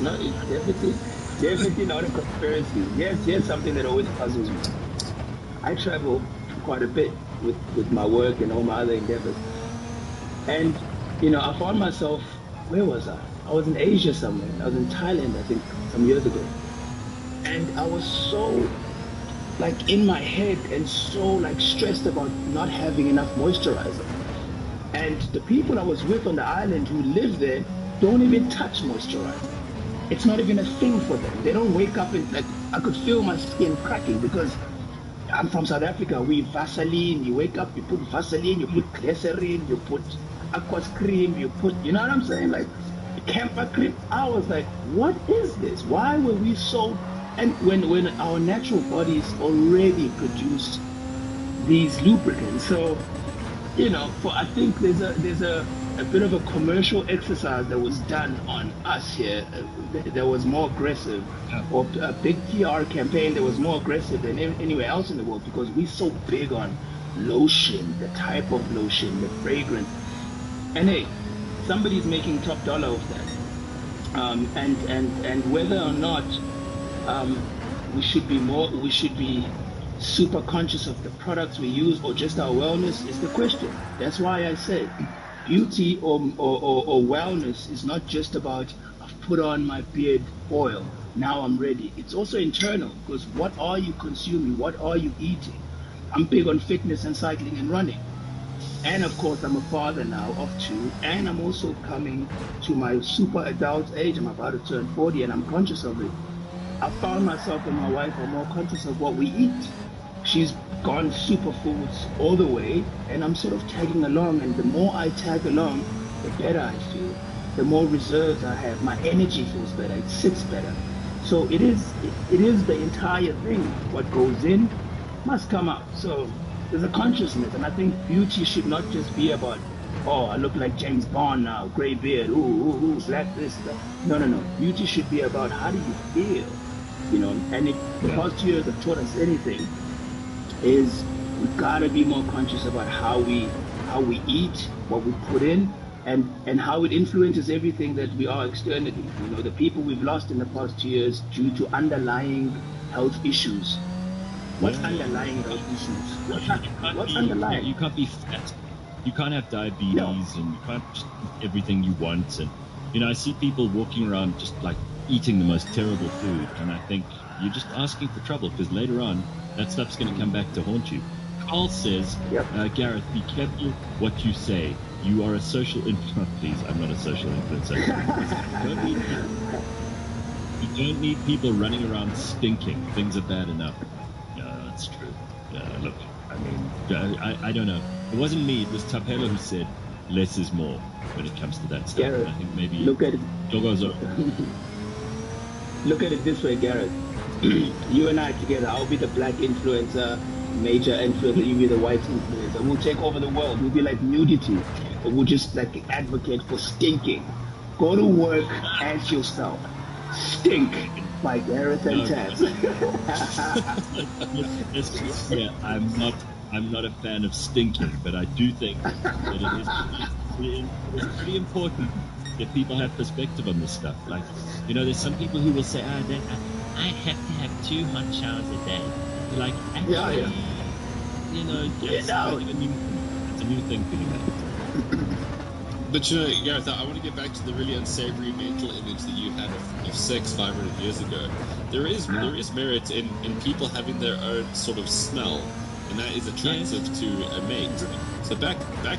definitely not a conspiracy. Here's something that always puzzles me. I travel quite a bit with my work and all my other endeavors, and I found myself, where was I? I was in Asia somewhere. I was in Thailand, I think, some years ago. And I was so like in my head and so like stressed about not having enough moisturizer. And the people I was with on the island who live there don't even touch moisturizer. It's not even a thing for them. They don't wake up and like I could feel my skin cracking because I'm from South Africa. We Vaseline. You wake up, you put Vaseline, you put glycerin, you put aquas cream, you put, you know what I'm saying? Like camphor cream. I was like, what is this? Why were we so? And when our natural bodies already produce these lubricants, so for I think there's a bit of a commercial exercise that was done on us here. That was more aggressive, or a big PR campaign that was more aggressive than anywhere else in the world because we're so big on lotion, the type of lotion, the fragrance, and hey, somebody's making top dollar off that. And whether or not we should be super conscious of the products we use or just our wellness is the question. That's why I say beauty or wellness is not just about I've put on my beard oil, now I'm ready. It's also internal because what are you consuming? What are you eating? I'm big on fitness and cycling and running. And of course, I'm a father now of two, and I'm also coming to my super adult age. I'm about to turn 40, and I'm conscious of it. I found myself and my wife are more conscious of what we eat. She's gone superfoods all the way, and I'm sort of tagging along. And the more I tag along, the better I feel. The more reserves I have, my energy feels better. It sits better. So it is the entire thing. What goes in must come out. So there's a consciousness, and I think beauty should not just be about, oh, I look like James Bond now, gray beard, ooh, black this, that. No, no, no. Beauty should be about how do you feel, And if the past years have taught us anything, is we gotta be more conscious about how we eat, what we put in, and how it influences everything that we are externally. The people we've lost in the past years due to underlying health issues. What's underlying those issues? What's underlying? You can't be fat. You can't have diabetes, and you can't just eat everything you want. And I see people walking around just like eating the most terrible food, and I think you're just asking for trouble because later on that stuff's going to come back to haunt you. Carl says, Gareth, be careful what you say. You are a social influencer. Please, I'm not a social influencer. You don't need people running around stinking. Things are bad enough. That's true. Look, I mean, I don't know. It wasn't me. It was Tapelo who said less is more when it comes to that stuff. Gareth, I think maybe look at it. Look at it this way, Gareth. You and I together, I'll be the black influencer, major influencer, you be the white influencer. We'll take over the world. We'll be like nudity. But we'll just like advocate for stinking. Go to work as yourself. Stink by Gareth and Tabs. Yeah, I'm not a fan of stinking, but I do think that it is pretty important that people have perspective on this stuff. Like, there's some people who will say, I have to have 2 hot showers a day. Like, actually, it's a new thing for you. But Gareth, I want to get back to the really unsavory mental image that you had of sex 500 years ago. There is merit in people having their own sort of smell, and that is attractive to a mate. So back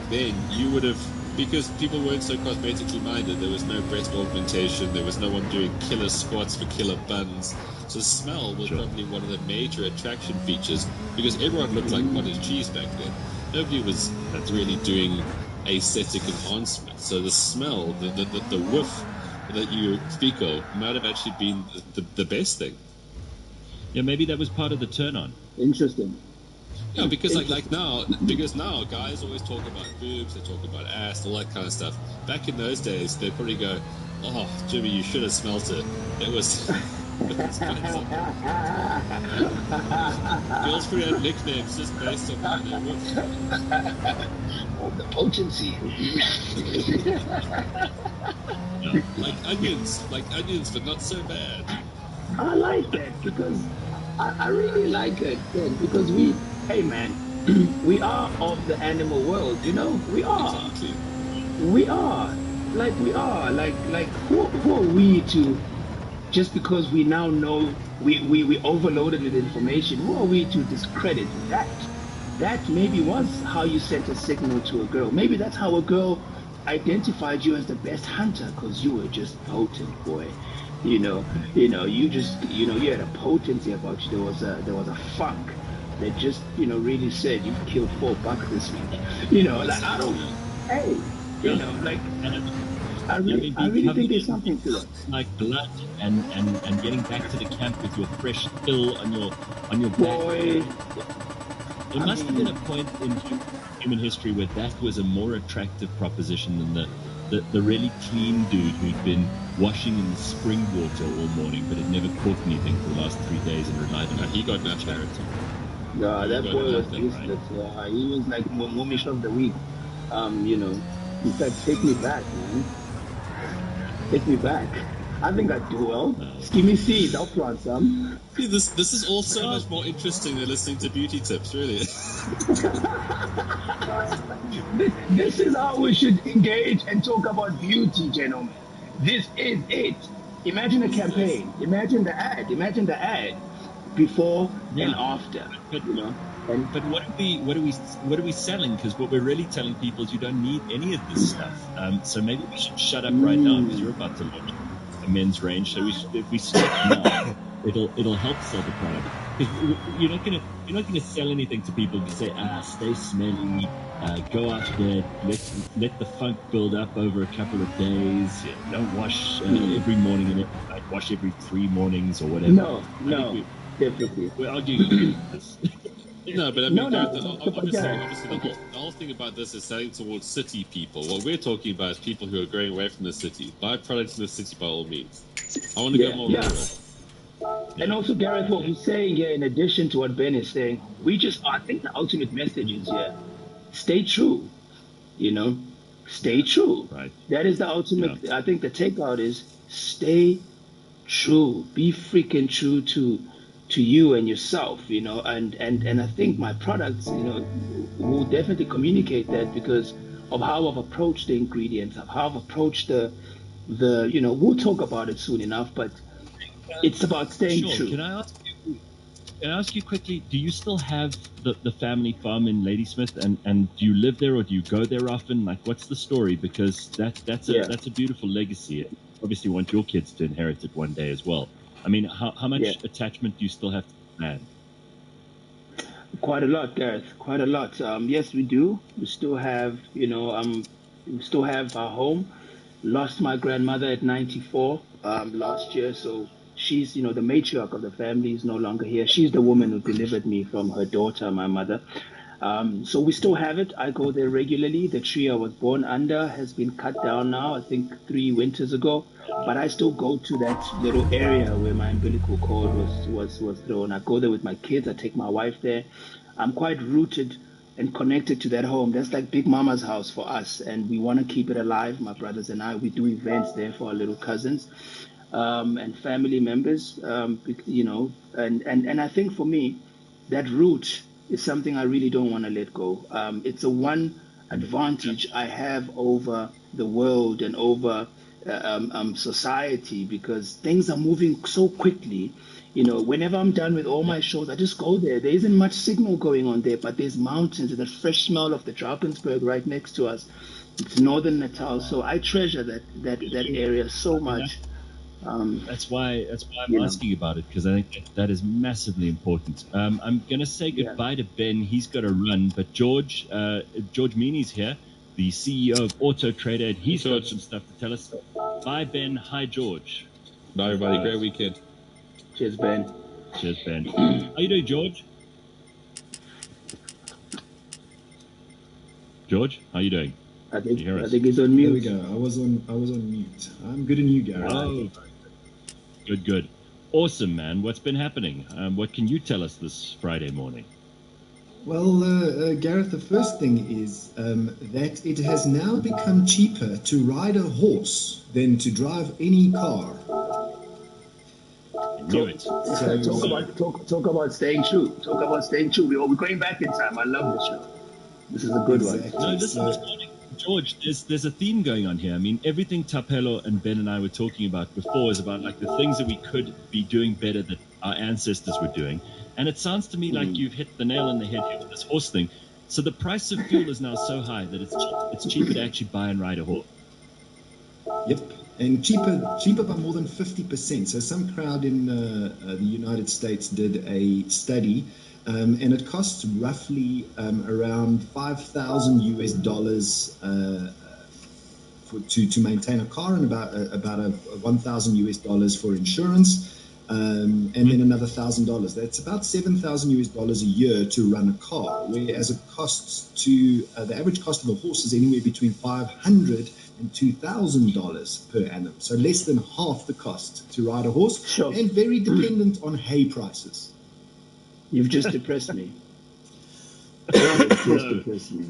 then, you would have, because people weren't so cosmetically minded, there was no breast augmentation, there was no one doing killer squats for killer buns. So smell was probably one of the major attraction features, because everyone looked like cottage cheese back then. Nobody was really doing aesthetic enhancement. So the smell, the whiff that you speak of might have actually been the best thing. Yeah, maybe that was part of the turn on. Interesting. Yeah, because now guys always talk about boobs, they talk about ass, all that kind of stuff. Back in those days, they'd probably go, "Oh, Jimmy, you should have smelt it. It was." Girls probably have nicknames just based on their whiff. The potency. Like onions, but not so bad. I like that because I really like it because hey man, we are of the animal world, we are. Exactly. We are like who are we to just because we now know we overloaded with information, who are we to discredit that? That maybe was how you sent a signal to a girl. Maybe that's how a girl identified you as the best hunter, because you were just potent, boy. You just, you had a potency about you. There was a funk that just, really said you've killed 4 bucks this week. Like I don't. Hey, like I really think there's something to that. Like blood and getting back to the camp with your fresh kill on your back. Boy, There must have been a point in human history where that was a more attractive proposition than the really clean dude who'd been washing in spring water all morning but had never caught anything for the last 3 days and relied on it. He got nothing. yeah, that boy was useless. Right? He was like Mumish of the week. In fact, take me back, man. Take me back. I think I do well. Just give me seeds, I'll plant some. See, this is all so much more interesting than listening to beauty tips, really. This is how we should engage and talk about beauty, gentlemen. This is it. Imagine a campaign. Imagine the ad. Before and after. But what are we selling? Because what we're really telling people is you don't need any of this stuff. So maybe we should shut up right now because you're about to launch a men's range. So if we stop now, it'll help sell the product. Because you're not gonna sell anything to people to say, stay smelly, go out there, let the funk build up over a couple of days. Don't wash every morning and wash every 3 mornings or whatever. No, definitely. We're arguing this. No, but I mean, obviously, Okay. the whole thing about this is selling towards city people. What we're talking about is people who are going away from the city. Buy products in the city by all means. I want to go more rural. And also, Gareth, what we're saying here, in addition to what Ben is saying, I think the ultimate message is here: stay true. Stay true. Right. That is the ultimate. Yeah. I think the takeout is stay true. Be freaking true to you and yourself, and I think my products, will definitely communicate that because of how I've approached the ingredients, of how I've approached the we'll talk about it soon enough, but it's about staying true. Can I ask you quickly, do you still have the family farm in Ladysmith, and do you live there or do you go there often? Like, what's the story? Because that's a beautiful legacy. I obviously want your kids to inherit it one day as well. I mean, how much attachment do you still have to the land? Quite a lot, Gareth. Quite a lot. Yes, we do. We still have, we still have our home. Lost my grandmother at 94 last year, so she's, the matriarch of the family is no longer here. She's the woman who delivered me from her daughter, my mother. So we still have it. I go there regularly. The tree I was born under has been cut down now, I think 3 winters ago. But I still go to that little area where my umbilical cord was thrown. I go there with my kids. I take my wife there. I'm quite rooted and connected to that home. That's like Big Mama's house for us, and we want to keep it alive. My brothers and I, we do events there for our little cousins and family members. And I think for me, that root is something I really don't want to let go. It's a one advantage I have over the world and over society, because things are moving so quickly. Whenever I'm done with all my shows, I just go there. There isn't much signal going on there, but there's mountains and the fresh smell of the Drakensberg right next to us. It's northern Natal, so I treasure that area so much. That's why I'm asking about it, because I think that is massively important. I'm going to say goodbye to Ben. He's got to run, but George Meany's here, the CEO of Auto Trader, and he's got some stuff to tell us. Bye, Ben. Hi, George. Bye, everybody. Great weekend. Cheers, Ben. Cheers, Ben. How you doing, George? George, how you doing? I think he's on mute. There we go. I was on mute. I'm good, and you, Gareth? Oh, good. Awesome, man. What's been happening? What can you tell us this Friday morning? Well, Gareth, the first thing is that it has now become cheaper to ride a horse than to drive any car. I knew it. Talk about staying true. We're going back in time. I love this show. This is a good one. No, listen, George, there's a theme going on here. I mean, everything Tapelo and Ben and I were talking about before is about like the things that we could be doing better that our ancestors were doing. And it sounds to me like you've hit the nail on the head here with this horse thing. So the price of fuel is now so high that it's cheaper to actually buy and ride a horse. Yep, and cheaper by more than 50%. So some crowd in the United States did a study, and it costs roughly around $5,000 to maintain a car, and about a $1,000 for insurance. And then another $1,000. That's about $7,000 a year to run a car. Whereas it costs the average cost of a horse is anywhere between $500 and $2,000 per annum. So less than half the cost to ride a horse, Sure. And very dependent on hay prices. You've just depressed me. You've just depressed me.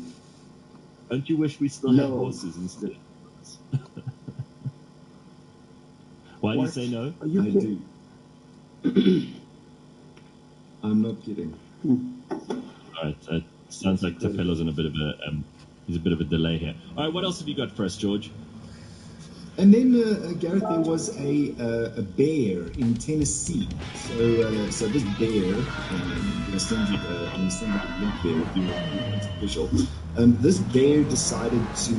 Don't you wish we still had horses instead? Why do you say no? I do. I'm not kidding. All right, sounds like Tapelo's in a bit of he's a bit of a delay here. All right, what else have you got for us, George? And then, Gareth, there was a bear in Tennessee. So this bear, I'm going to send you the link there if you want it official. This bear decided to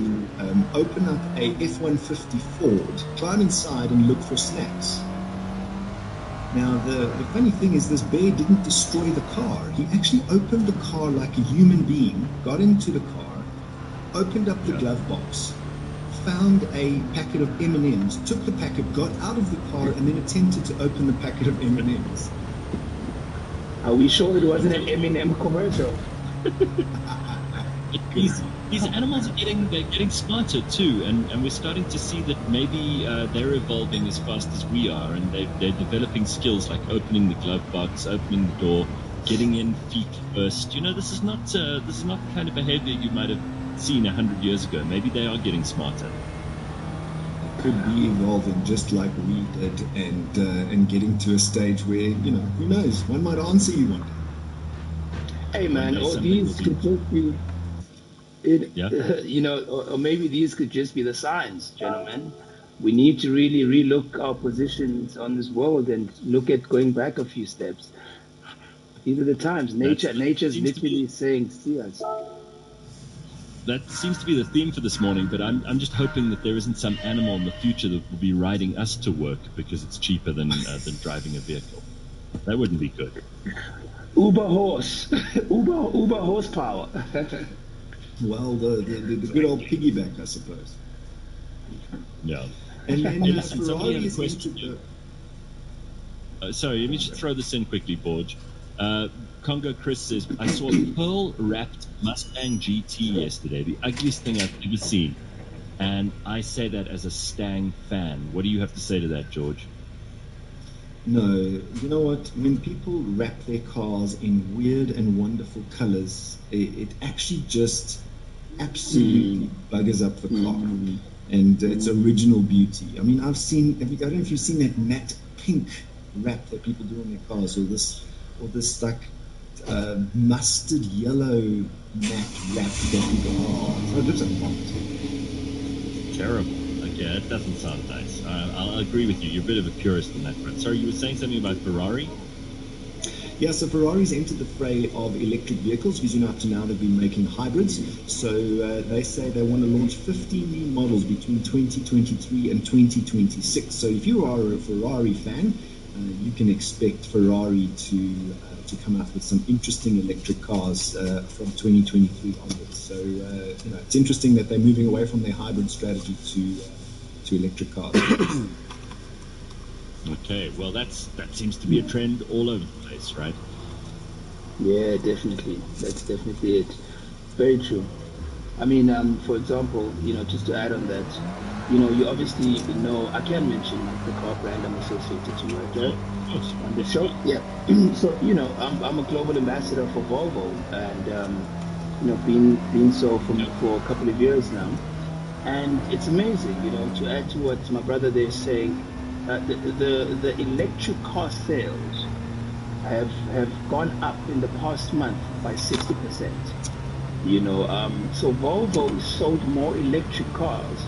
open up a F-150 Ford, climb inside and look for snacks. Now, the funny thing is this bear didn't destroy the car. He actually opened the car like a human being, got into the car, opened up the glove box, found a packet of M&Ms, took the packet, got out of the car, and then attempted to open the packet of M&Ms. Are we sure it wasn't an M&M commercial? These animals are getting smarter too, and we're starting to see that maybe they're evolving as fast as we are, and they're developing skills like opening the glove box, opening the door, getting in feet first. You know, this is not the kind of behavior you might have seen 100 years ago. Maybe they are getting smarter. Could be evolving just like we did, and getting to a stage where, you know, who knows, one might answer you one day. Hey man, all these could just be you know, or maybe these could just be the signs, gentlemen. We need to really relook our positions on this world and look at going back a few steps. These are the times. Nature's literally saying, see us. That seems to be the theme for this morning, but I'm just hoping that there isn't some animal in the future that will be riding us to work because it's cheaper than driving a vehicle. That wouldn't be good. Uber horse. Uber horsepower. Well, the good old piggyback, I suppose. Yeah. And then listen, Ferrari is sorry, let me just throw this in quickly, Borge. Congo Chris says, I saw a pearl-wrapped Mustang GT yesterday, the ugliest thing I've ever seen. And I say that as a Stang fan. What do you have to say to that, George? No, you know what? When people wrap their cars in weird and wonderful colors, it actually just absolutely buggers up the car and its original beauty. I mean, I don't know if you've seen that matte pink wrap that people do on their cars, or this like mustard yellow matte wrap that people so just a terrible. Okay, that doesn't sound nice. I'll agree with you. You're a bit of a purist in that front. Sorry, you were saying something about Ferrari? Yeah, so Ferrari's entered the fray of electric vehicles, because up to now they've been making hybrids. So they say they want to launch 15 new models between 2023 and 2026. So if you are a Ferrari fan, you can expect Ferrari to come out with some interesting electric cars from 2023 onwards. So it's interesting that they're moving away from their hybrid strategy to electric cars. Okay, well that seems to be a trend all over the place, right? Yeah, definitely. That's definitely it. Very true. I mean, for example, just to add on that, you obviously know, I can mention the car brand I'm associated to, right? On the show. Yeah. So, I'm a global ambassador for Volvo, and been so for a couple of years now. And it's amazing, to add to what my brother there is saying, the electric car sales have gone up in the past month by 60%. So Volvo sold more electric cars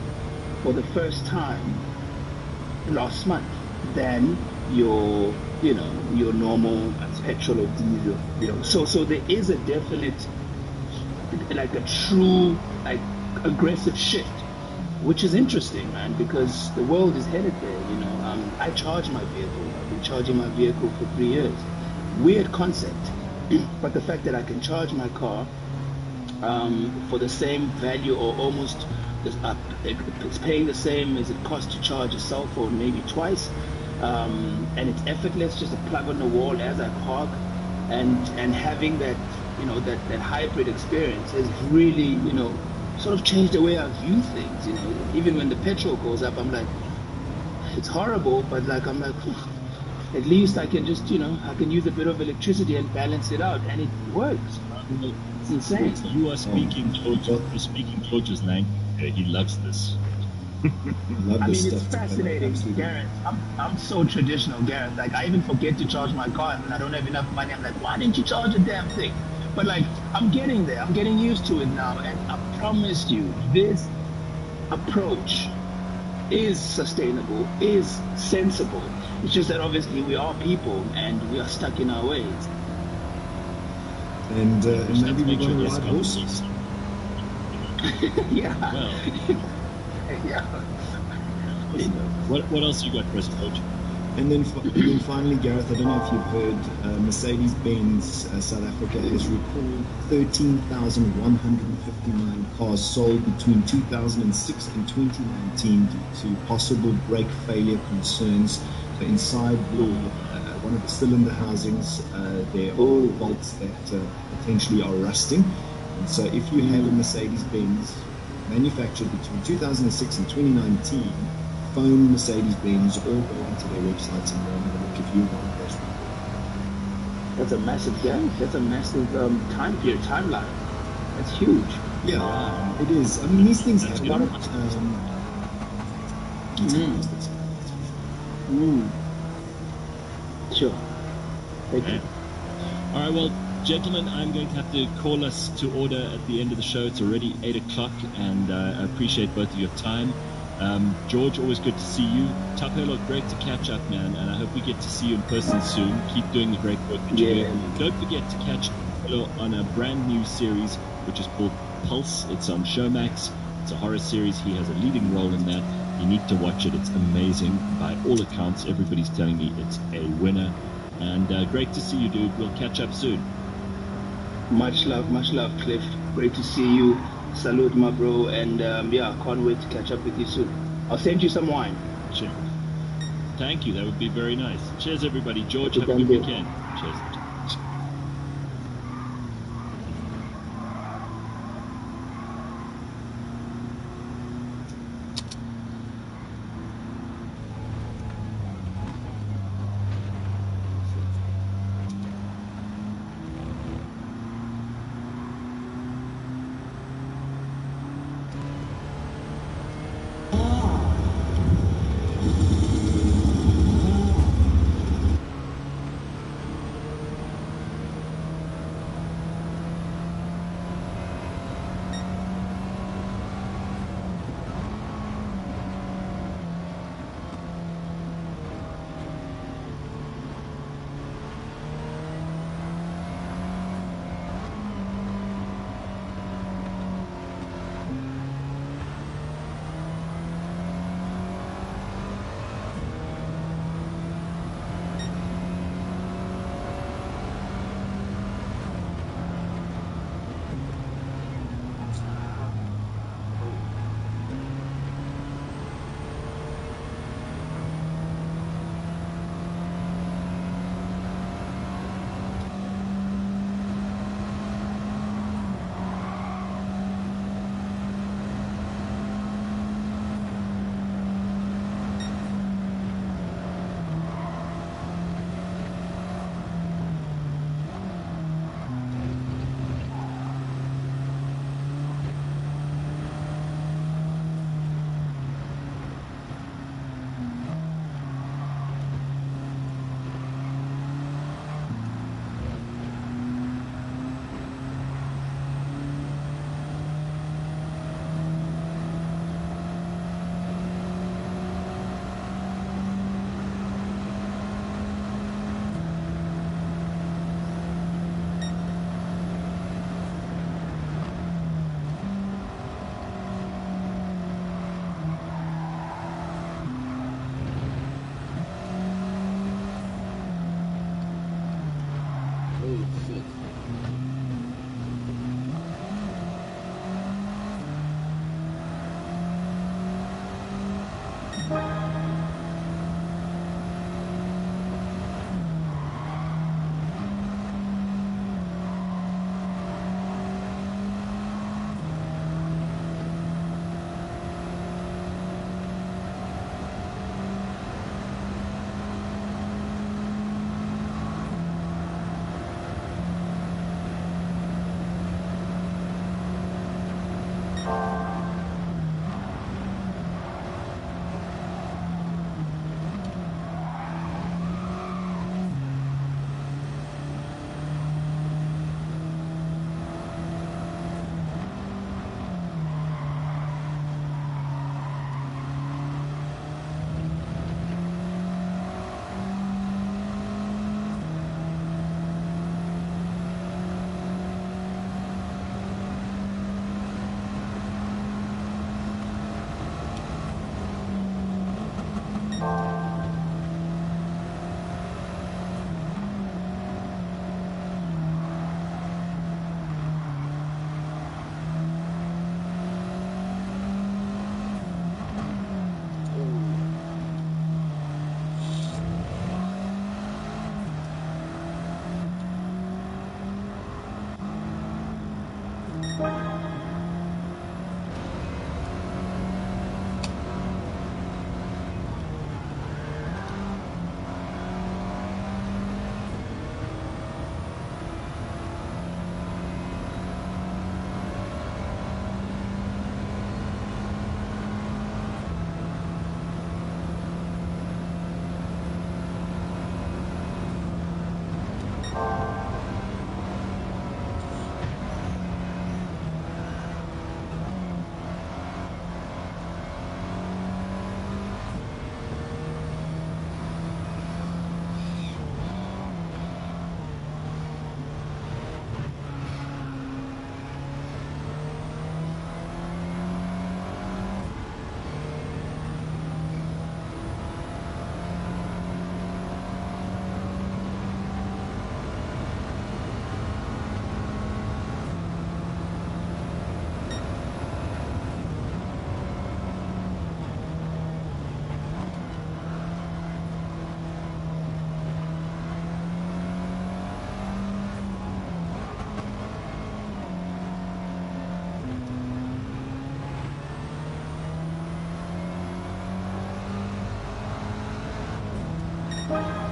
for the first time last month than your normal petrol or diesel. So there is a definite, like a true, like aggressive shift, which is interesting, man, because the world is headed there. I charge my vehicle. I've been charging my vehicle for 3 years. Weird concept, but the fact that I can charge my car for the same value or almost, it's paying the same as it costs to charge a cell phone, maybe twice, and it's effortless, just a plug on the wall as I park, and having that that hybrid experience has really sort of changed the way I view things. Even when the petrol goes up, I'm like, it's horrible, but like I'm like, at least I can just I can use a bit of electricity and balance it out, and it works. It's insane. You are speaking George. You're speaking George's language. He loves this. I mean, it's fascinating, Gareth. I'm so traditional, Gareth. Like, I even forget to charge my car, and I don't have enough money. I'm like, why didn't you charge the damn thing? But like, I'm getting there. I'm getting used to it now, and I promise you, this approach is sustainable, is sensible. It's just that obviously we are people, and we are stuck in our ways. And maybe we're going to ride horses. Yeah. Well, Yeah. What else you got for us, Coach? And then finally, Gareth, I don't know if you've heard, Mercedes-Benz South Africa has recalled 13,159 cars sold between 2006 and 2019 due to possible brake failure concerns. So inside one of the cylinder housings, there are bolts that potentially are rusting. And so if you have a Mercedes-Benz manufactured between 2006 and 2019, phone Mercedes-Benz or go onto their websites and go and have a look if you want those. That's a massive gap. That's a massive timeline. That's huge. Yeah, it is. I mean, these things happen. Sure. Thank you. All right, well, gentlemen, I'm going to have to call us to order at the end of the show. It's already 8 o'clock, and I appreciate both of your time. George, always good to see you. Tapelo, great to catch up, man, and I hope we get to see you in person soon. Keep doing the great work that you're doing. Don't forget to catch Tapelo on a brand new series, which is called Pulse. It's on Showmax. It's a horror series. He has a leading role in that. You need to watch it. It's amazing. By all accounts, everybody's telling me it's a winner. And great to see you, dude. We'll catch up soon. Much love, Cliff. Great to see you. Salute, my bro. And can't wait to catch up with you soon. I'll send you some wine. Sure. Thank you. That would be very nice. Cheers, everybody. George, have a good weekend. Cheers. 1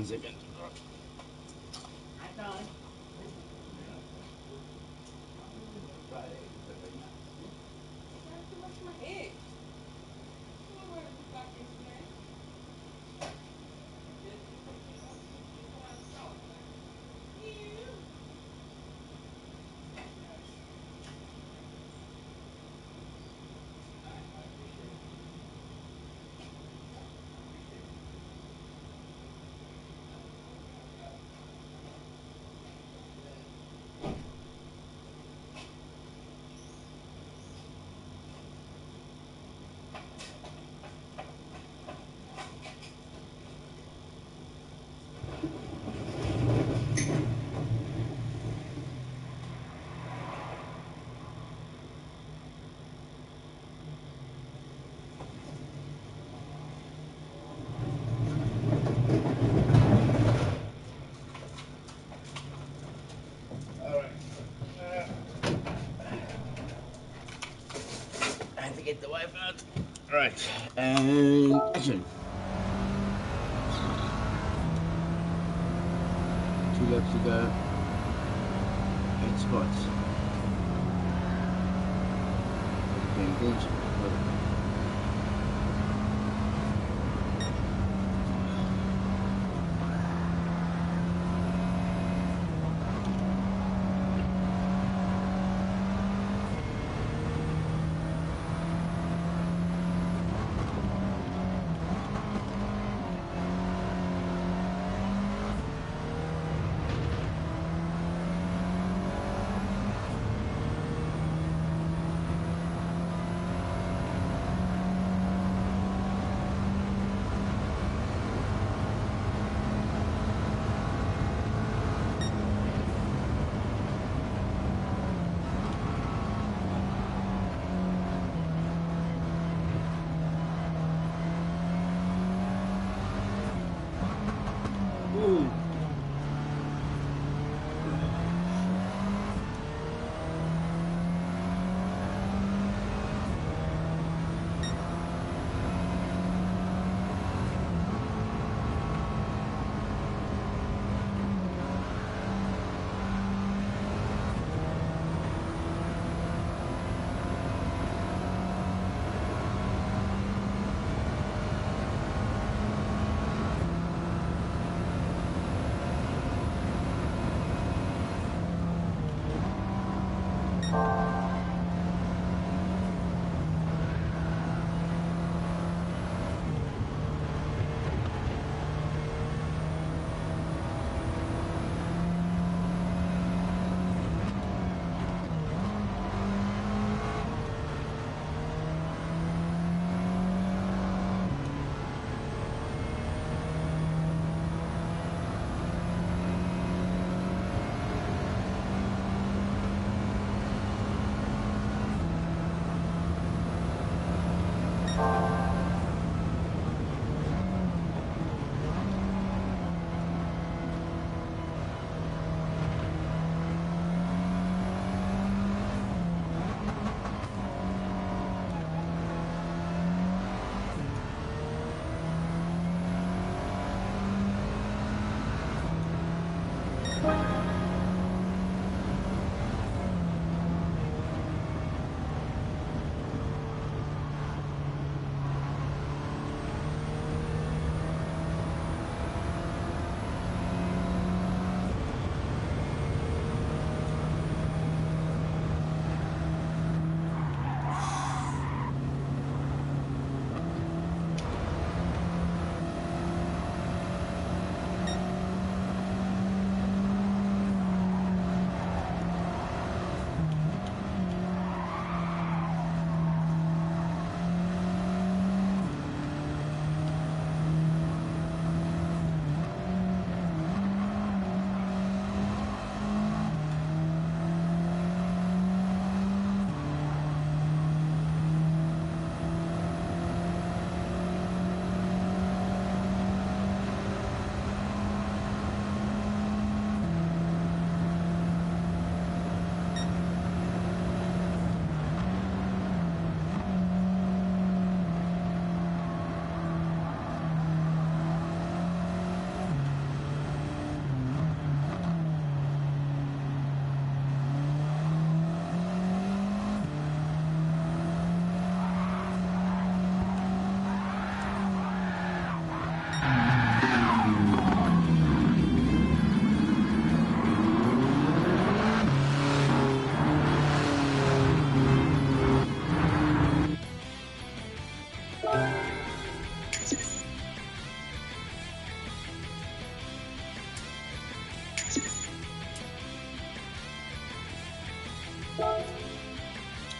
second. I have to get the wife out. Alright, and action. 2 laps to go. 8 spots. Paying attention.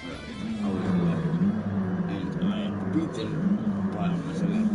Right. I was left. And I beat them while I was left.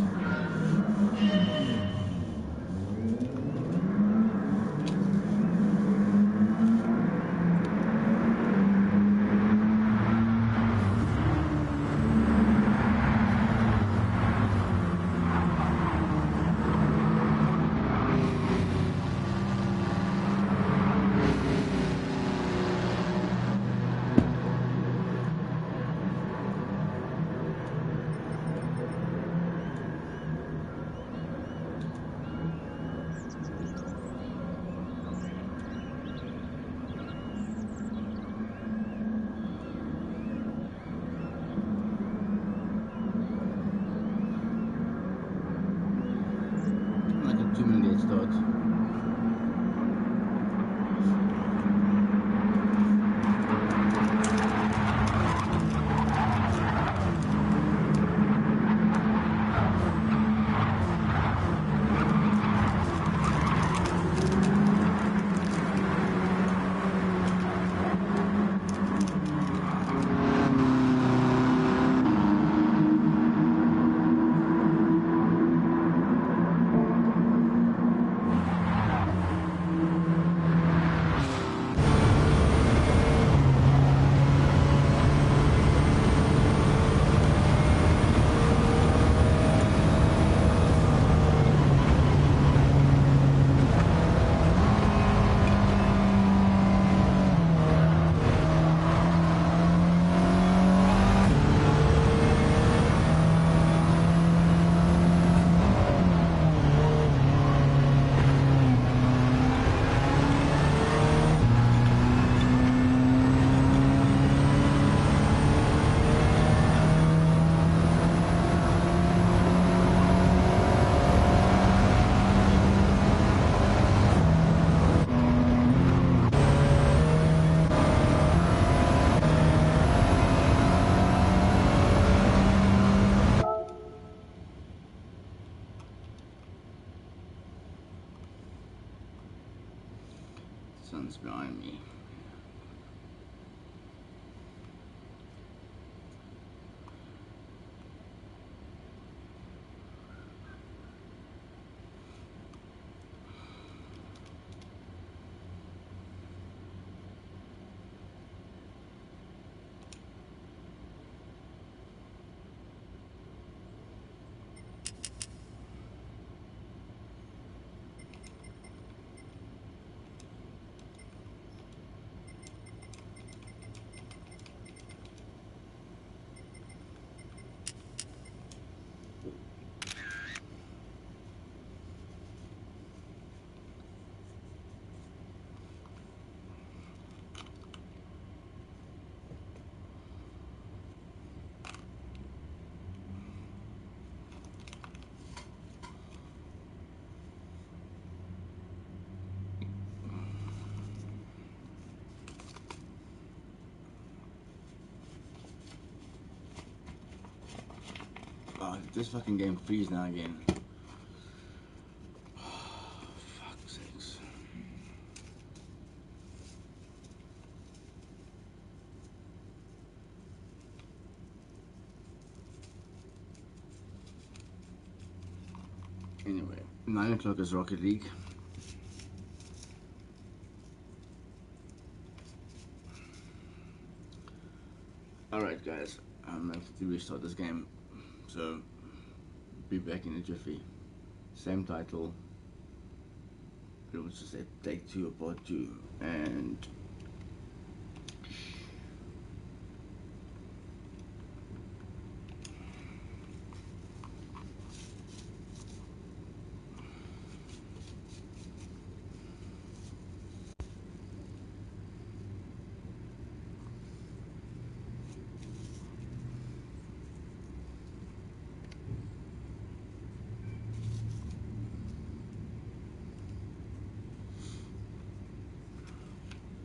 Like a 2 minute start. Sun's behind me. Oh, this fucking game freeze now again. Fuck's sakes. Anyway, 9 o'clock is Rocket League. Alright guys, I'm going to restart this game, so be back in a jiffy. Same title, it was just a take 2 or part 2, and